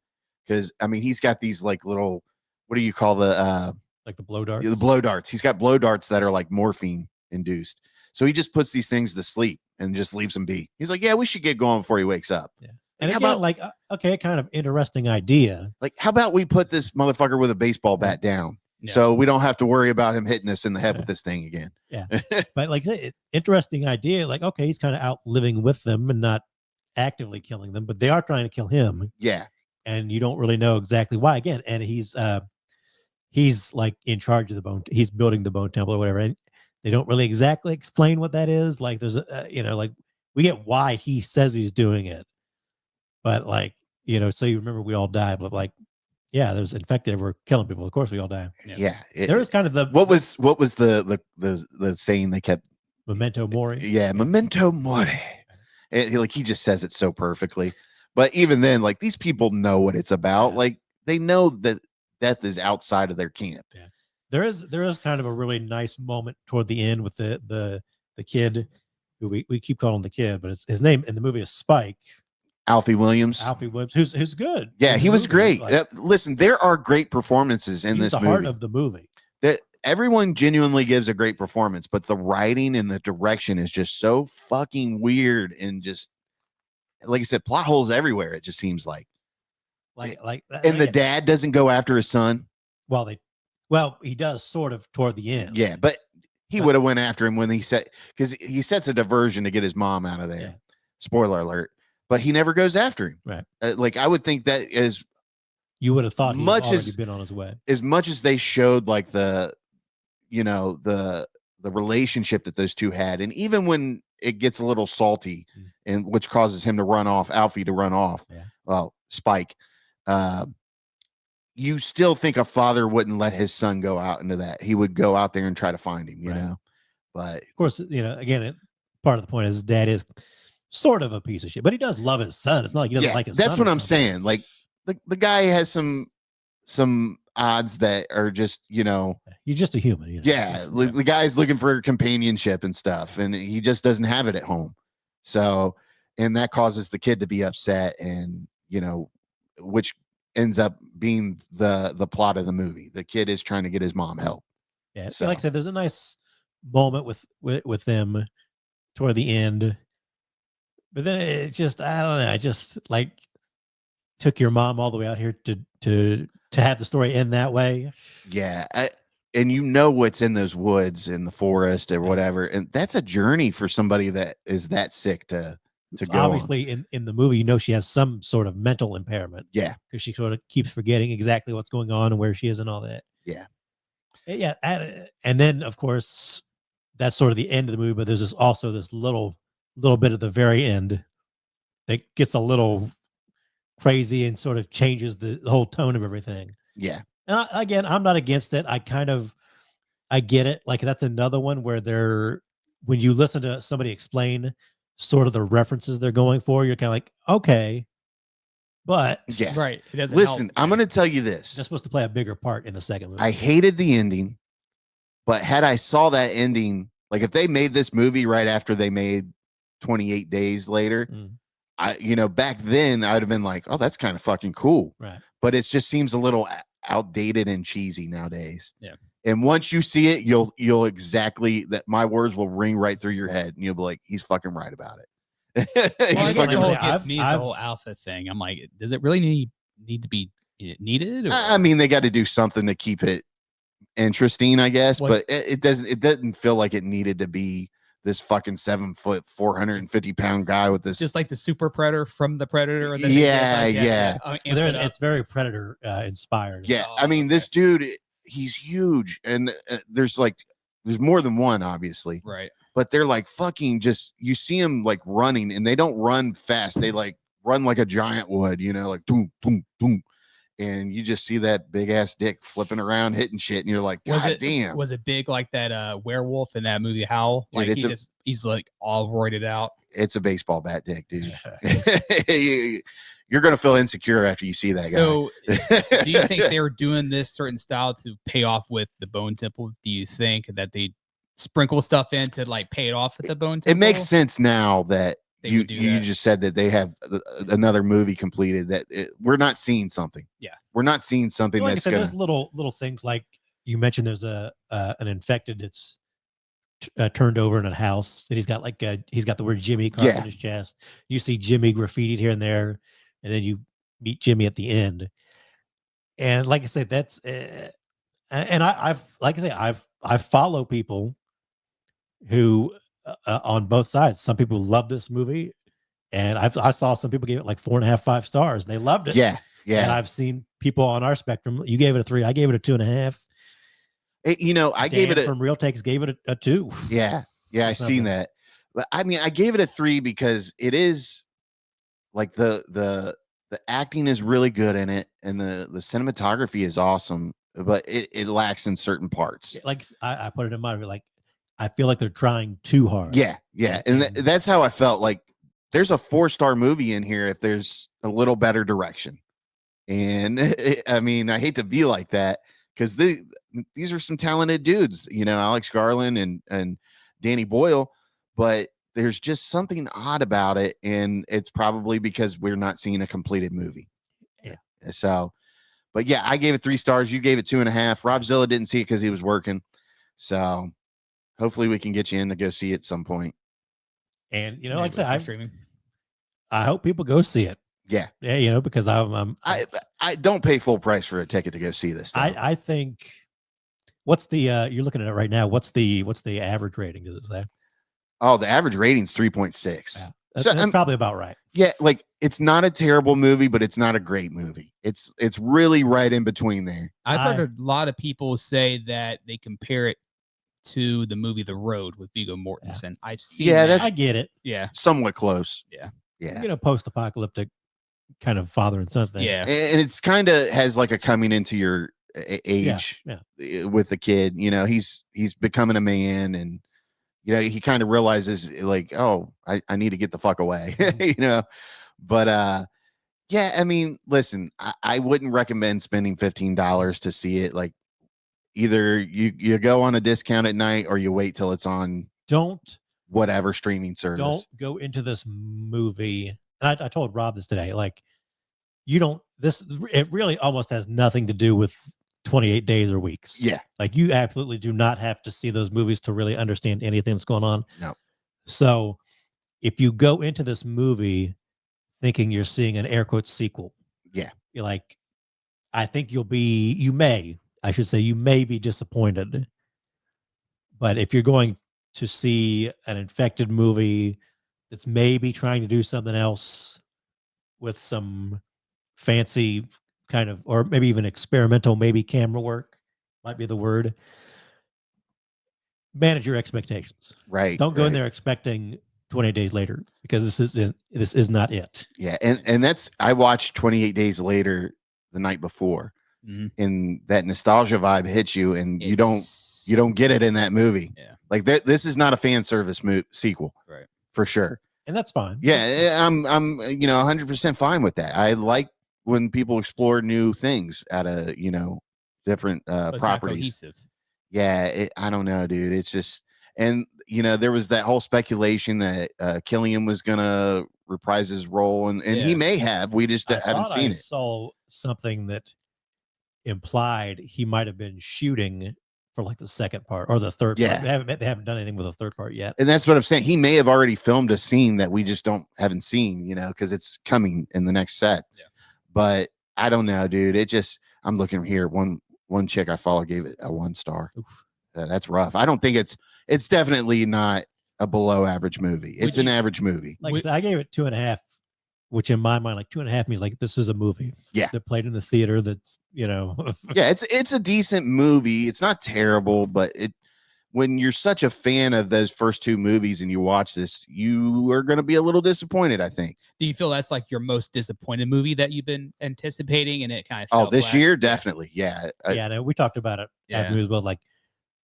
Because I mean, he's got these like little, what do you call the like the blow darts? The blow darts. He's got blow darts that are like morphine induced. So he just puts these things to sleep and just leaves them be. He's like, yeah, we should get going before he wakes up. Yeah. And how about like, okay, kind of interesting idea. Like, how about we put this motherfucker with a baseball bat down? Yeah. So we don't have to worry about him hitting us in the head with this thing again. Yeah. But like, interesting idea. Like, okay, he's kind of out living with them and not actively killing them, but they are trying to kill him. Yeah. And you don't really know exactly why again. And he's like in charge of the bone. He's building the bone temple or whatever. And they don't really exactly explain what that is. Like there's a, like we get why he says he's doing it, but like, so you remember we all die, but like, yeah, there's infected. We're killing people. Of course, we all die. Yeah, there is kind of the what was the saying they kept? Memento mori. Yeah, memento mori. He just says it so perfectly. But even then, like these people know what it's about. Yeah. Like they know that death is outside of their camp. Yeah, there is kind of a really nice moment toward the end with the kid who we keep calling the kid, but his name in the movie is Spike. Alfie Williams, who's good. Yeah, he was great. Like, listen, there are great performances in this movie. The heart of the movie. That everyone genuinely gives a great performance, but the writing and the direction is just so fucking weird and just like I said, plot holes everywhere. It just seems like and the dad doesn't go after his son. Well, he does sort of toward the end. Yeah, but he would have went after him when he said because he sets a diversion to get his mom out of there. Yeah. Spoiler alert. But he never goes after him. Right. Like I would think that is you would have thought he had already been on his way. As much as they showed like the relationship that those two had, and even when it gets a little salty, and which causes him to run off, Alfie to run off. Yeah. Well, Spike. You still think a father wouldn't let his son go out into that. He would go out there and try to find him, you know. But of course, again, part of the point is dad is sort of a piece of shit, but he does love his son. It's not like he doesn't like his son. That's what I'm saying. Like the guy has some odds that are just, he's just a human. Yeah. The guy's looking for companionship and stuff, and he just doesn't have it at home. So, and that causes the kid to be upset, and which ends up being the plot of the movie. The kid is trying to get his mom help. Yeah. So like I said, there's a nice moment with them toward the end. But then it just, I don't know. I just like took your mom all the way out here to have the story end that way. Yeah. And what's in those woods in the forest or whatever. And that's a journey for somebody that is that sick to go obviously on. in the movie, she has some sort of mental impairment. Yeah. Because she sort of keeps forgetting exactly what's going on and where she is and all that. Yeah. Yeah. And then of course that's sort of the end of the movie, but there's also this little bit at the very end that gets a little crazy and sort of changes the whole tone of everything. Yeah. And again, I'm not against it. I get it. Like that's another one where when you listen to somebody explain sort of the references they're going for, you're kind of like, okay, but yeah, right. It doesn't listen, help. I'm going to tell you this. They're supposed to play a bigger part in the second movie. I hated the ending, but had I saw that ending, like if they made this movie right after they made 28 Days Later, back then I'd have been like, oh, that's kind of fucking cool. Right. But it just seems a little outdated and cheesy nowadays. Yeah. And once you see it, you'll exactly that my words will ring right through your head, and you'll be like, he's fucking right about it. Well, I guess the whole gets me is the whole alpha thing. I'm like, does it really need to be needed? Or? I mean, they got to do something to keep it interesting, I guess, but it didn't feel like it needed to be this fucking 7 foot, 450 pound guy with this, just like the super predator from the Predator. It's very Predator inspired. Yeah, I mean, this dude, he's huge, and there's more than one, obviously, right? But they're like fucking just, you see them like running, and they don't run fast. They like run like a giant would, like boom, boom, boom, and you just see that big ass dick flipping around, hitting shit, and you're like, God damn. Was it big like that werewolf in that movie Howl? Dude, Like he's like all roided out. It's a baseball bat dick, dude. You're gonna feel insecure after you see that guy. So, do you think they were doing this certain style to pay off with the Bone Temple? Do you think that they sprinkle stuff in to like pay it off at the Bone Temple? It makes sense now that you that. just said that they have another movie completed. That we're not seeing something. Yeah, we're not seeing something like that's I said, gonna. There's little things like you mentioned. There's an infected that's turned over in a house, and he's got the word Jimmy carved in his chest. You see Jimmy graffitied here and there, and then you meet Jimmy at the end. And like I said, that's and I've followed people who on both sides. Some people love this movie, and I saw some people give it like 4.5, 5 stars, and they loved it. Yeah. And I've seen people on our spectrum. You gave it a 3. I gave it a 2.5. I gave it from Real Takes gave it a 2. Yeah, I seen that. But I mean, I gave it a 3 because it is like the acting is really good in it, and the cinematography is awesome, but it lacks in certain parts. Like I put it in my like, I feel like they're trying too hard. Yeah, and that's how I felt. Like there's a 4-star movie in here if there's a little better direction. And I mean, I hate to be like that because these are some talented dudes, Alex Garland and Danny Boyle, but there's just something odd about it, and it's probably because we're not seeing a completed movie. Yeah. So, but yeah, I gave it 3 stars. You gave it 2.5. Robzilla didn't see it because he was working. So hopefully we can get you in to go see it at some point. And like I said, I hope people go see it. Yeah, because I don't pay full price for a ticket to go see this. I think what's the you're looking at it right now. What's the average rating? Does it say? Oh, the average rating's 3.6. Yeah, that's probably about right. Yeah, like it's not a terrible movie, but it's not a great movie. It's really right in between there. I've heard a lot of people say that they compare it to the movie The Road with Viggo Mortensen. Yeah. I've seen that. I get it. Yeah, somewhat close. Yeah. Post-apocalyptic kind of father and son thing. Yeah, and it's kind of has like a coming into your age with the kid. He's becoming a man, and he kind of realizes like, oh, I need to get the fuck away. But yeah, I mean, listen, I wouldn't recommend spending $15 to see it. Like either you go on a discount at night or you wait till it's on whatever streaming service. Don't go into this movie. And I told Rob this today. Like, it really almost has nothing to do with 28 days or weeks. Yeah. Like you absolutely do not have to see those movies to really understand anything that's going on. No. So if you go into this movie thinking you're seeing an air quotes sequel, you're like, I think you may be disappointed. But if you're going to see an infected movie that's maybe trying to do something else with some fancy kind of, or maybe even experimental, maybe camera work might be the word, manage your expectations. Right. Don't go in there expecting 28 Days Later, because this is not it. Yeah. And I watched 28 Days Later the night before, and that nostalgia vibe hits you, and you don't get it in that movie. Yeah. Like this is not a fan service sequel. Right. For sure. And that's fine. Yeah. I'm 100% fine with that. I like when people explore new things out of, different properties. Yeah. I don't know, dude. It's just, and there was that whole speculation that Killian was going to reprise his role, and he may have, we just haven't seen it. I saw something that implied he might've been shooting for like the second part or the third part. They haven't done anything with the third part yet. And that's what I'm saying. He may have already filmed a scene that we just haven't seen, because it's coming in the next set. Yeah. But I don't know, dude. I'm looking here. One chick I follow gave it a 1 star. That's rough. I don't think it's definitely not a below average movie. It's an average movie. Like I said, I gave it 2.5, which in my mind, like 2.5 means like this is a movie. Yeah. That played in the theater. That's Yeah, it's a decent movie. It's not terrible, but when you're such a fan of those first two movies and you watch this, you are going to be a little disappointed, I think. Do you feel that's like your most disappointed movie that you've been anticipating, and it kind of fell this flat? year? Definitely. Yeah. No, we talked about it Yeah. as well. Like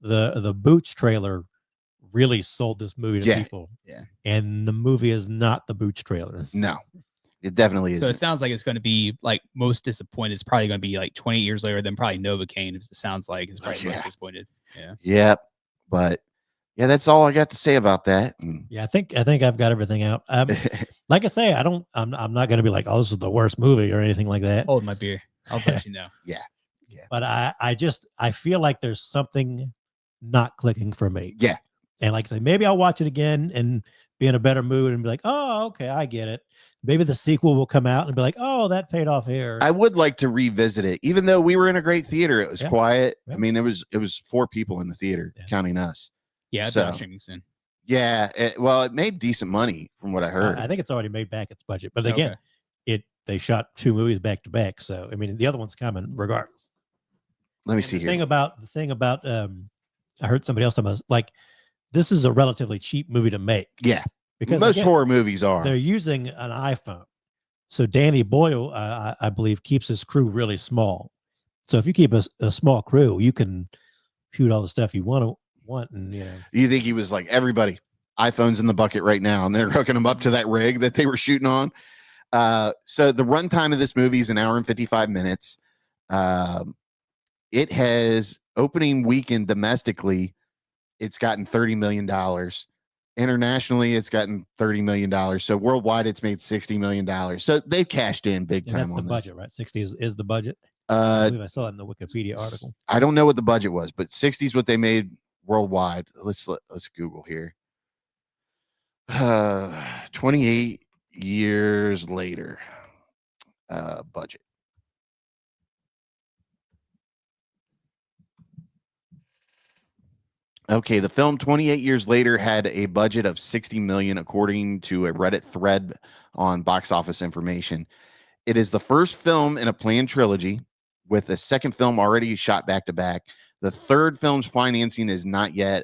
the Boots trailer really sold this movie to people. Yeah. And the movie is not the Boots trailer. No, it definitely is. So it sounds like it's going to be like most disappointed. It's probably going to be like 20 years later than probably Novocaine. It sounds like it's probably most disappointed. Yeah. Yep. But yeah, that's all I got to say about that. And Yeah, I think I've got everything out. Like I say, I'm not going to be like, oh, this is the worst movie or anything like that. Hold my beer. I'll let you know. Yeah. But I feel like there's something not clicking for me. Yeah. And like I say, maybe I'll watch it again and be in a better mood and be like, oh, okay, I get it. Maybe the sequel will come out and be like, oh, that paid off here. I would like to revisit it, even though we were in a great theater. It was quiet. Yeah. I mean, it was 4 people in the theater, counting us. Yeah, So, it's streaming soon. yeah. It made decent money from what I heard. I think it's already made back its budget. But again, they shot 2 movies back to back. So I mean, the other one's coming regardless. Let me see The here. thing about I heard somebody else talking about, like, this is a relatively cheap movie to make. Yeah. Because most again, horror movies are. They're using an iPhone. So Danny Boyle, I believe, keeps his crew really small. So if you keep a small crew, you can shoot all the stuff you want. And You think he was like, everybody, iPhones in the bucket right now, and they're hooking them up to that rig that they were shooting on. So the runtime of this movie is 1 hour and 55 minutes. It has opening weekend domestically, it's gotten $30 million. Internationally, it's gotten $30 million. So worldwide, it's made $60 million. So they've cashed in big time. that's on the this. budget, right? 60 is the budget. I believe I saw that in the Wikipedia article. I don't know what the budget was, but 60 is what they made worldwide. Let's Google here. 28 years later, budget. Okay, the film 28 years later had a budget of 60 million, according to a Reddit thread on Box Office Information. It is the first film in a planned trilogy, with a second film already shot back to back. The third film's financing is not yet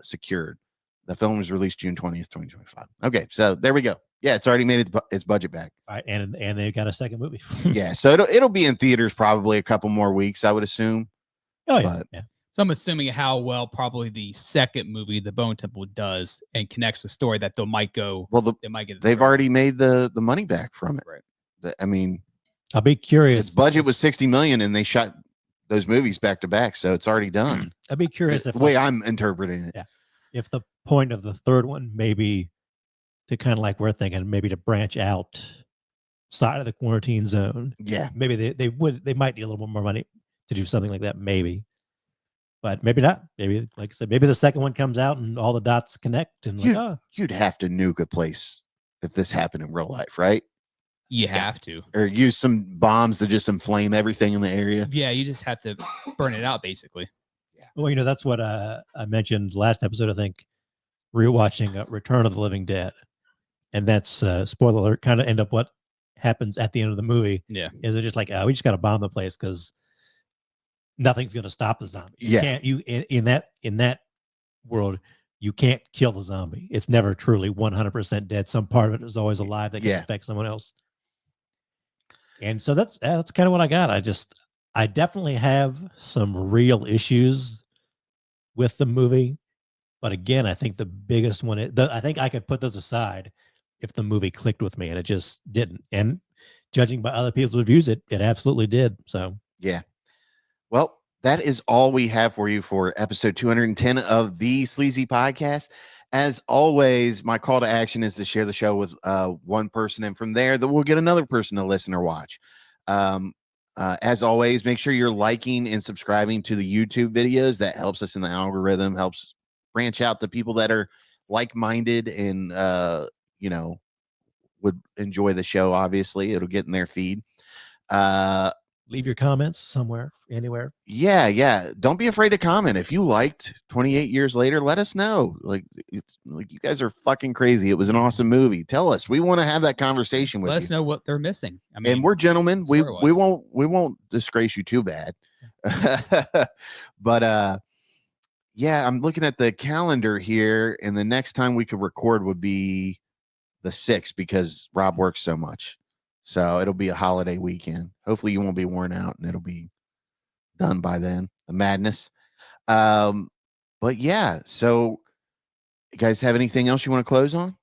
secured. The film was released June 20th, 2025. Okay, so there we go. Yeah, it's already made its budget back. All right, and they got a second movie. Yeah, so it'll be in theaters probably a couple more weeks, I would assume. Oh yeah, yeah. So I'm assuming how well probably the second movie, The Bone Temple, does and connects the story that they might go. Well, they might get. They've already made the money back from it. Right. I mean, I'll be curious. Its budget was 60 million, and they shot those movies back to back, so it's already done. I'd be curious if the way I'm interpreting it. Yeah, if the point of the third one maybe to kind of like we're thinking, maybe to branch out side of the quarantine zone. Yeah, maybe they might need a little more money to do something like that. Maybe. But maybe not. Maybe, like I said, maybe the second one comes out and all the dots connect. And you'd have to nuke a place if this happened in real life, right? You have to. Or use some bombs to just inflame everything in the area. Yeah, you just have to burn it out, basically. Yeah. Well, that's what I mentioned last episode, I think, rewatching Return of the Living Dead. And that's, spoiler alert, kind of end up what happens at the end of the movie. Yeah. Is they're just like, we just got to bomb the place because nothing's going to stop the zombie. You can't, in that world, you can't kill the zombie. It's never truly 100% dead. Some part of it is always alive that can affect someone else. And so that's kind of what I got. I definitely have some real issues with the movie, but again, I think the biggest one I think I could put those aside if the movie clicked with me, and it just didn't. And judging by other people's reviews, it absolutely did. So yeah. Well, that is all we have for you for episode 210 of the Sleazy Podcast. As always, my call to action is to share the show with one person, and from there, that we'll get another person to listen or watch. As always, make sure you're liking and subscribing to the YouTube videos. That helps us in the algorithm, helps branch out to people that are like-minded and, would enjoy the show. Obviously, it'll get in their feed. Leave your comments somewhere, anywhere. Yeah. Don't be afraid to comment. If you liked 28 years later, let us know. It's like you guys are fucking crazy. It was an awesome movie. Tell us. We want to have that conversation with you. Let us know what they're missing. I mean, and we're gentlemen. We won't disgrace you too bad. But Yeah, I'm looking at the calendar here, and the next time we could record would be the 6th because Rob works so much. So it'll be a holiday weekend. Hopefully you won't be worn out and it'll be done by then. The madness. But yeah, so you guys have anything else you want to close on?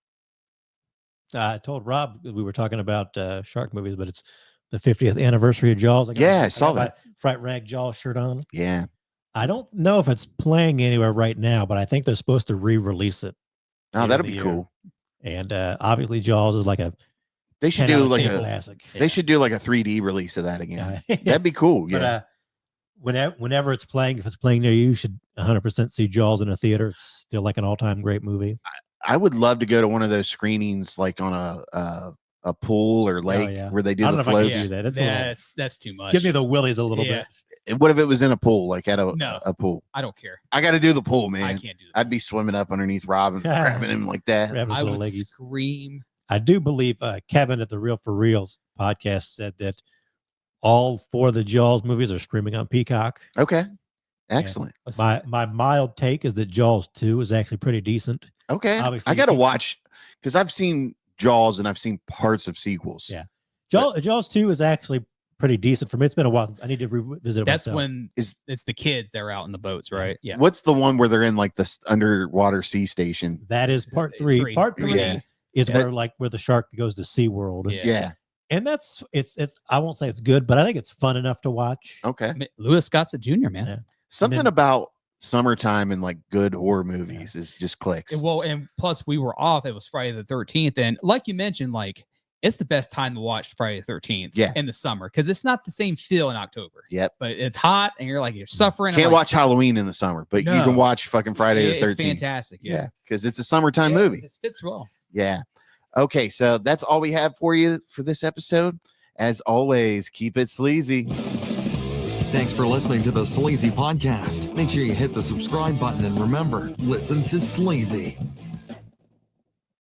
I told Rob we were talking about shark movies, but it's the 50th anniversary of Jaws. I saw that. My Fright Rag Jaws shirt on. Yeah. I don't know if it's playing anywhere right now, but I think they're supposed to re-release it. Oh, that'll be cool. And obviously Jaws is like a they should do like a classic. They should do like a 3D release of that again. That'd be cool. Yeah. But whenever it's playing, if it's playing near you, you should 100% see Jaws in a theater. It's still like an all-time great movie. I would love to go to one of those screenings, like on a pool or lake where they do the floats. That's too much. Give me the willies a little bit. What if it was in a pool, like at a pool? I don't care. I got to do the pool, man. I can't do that. I'd be swimming up underneath Rob and grabbing him like that. I would scream. I do believe Kevin at the Real for Reals podcast said that all 4 of the Jaws movies are streaming on Peacock. Okay. Excellent. My mild take is that Jaws 2 is actually pretty decent. Okay. Obviously, I got to watch because I've seen Jaws and I've seen parts of sequels. Yeah. Jaws 2 is actually pretty decent for me. It's been a while since I need to revisit it That's myself. when it's the kids that are out in the boats, right? Yeah. What's the one where they're in like this underwater sea station? That is part 3. Part 3 is where the shark goes to SeaWorld. Yeah. And it's I won't say it's good, but I think it's fun enough to watch. Okay. Lewis Scott's a junior, man. Yeah. Something about summertime and like good horror movies is just clicks. Well, and plus we were off. It was Friday the 13th. And like you mentioned, like it's the best time to watch Friday the 13th in the summer because it's not the same feel in October. Yep. But it's hot and you're suffering. Can't watch Halloween in the summer, but you can watch fucking Friday the 13th. It's fantastic. Yeah. Because it's a summertime movie. It fits well. Yeah. Okay. So that's all we have for you for this episode. As always, keep it sleazy. Thanks for listening to the Sleazy Podcast. Make sure you hit the subscribe button and remember, listen to Sleazy.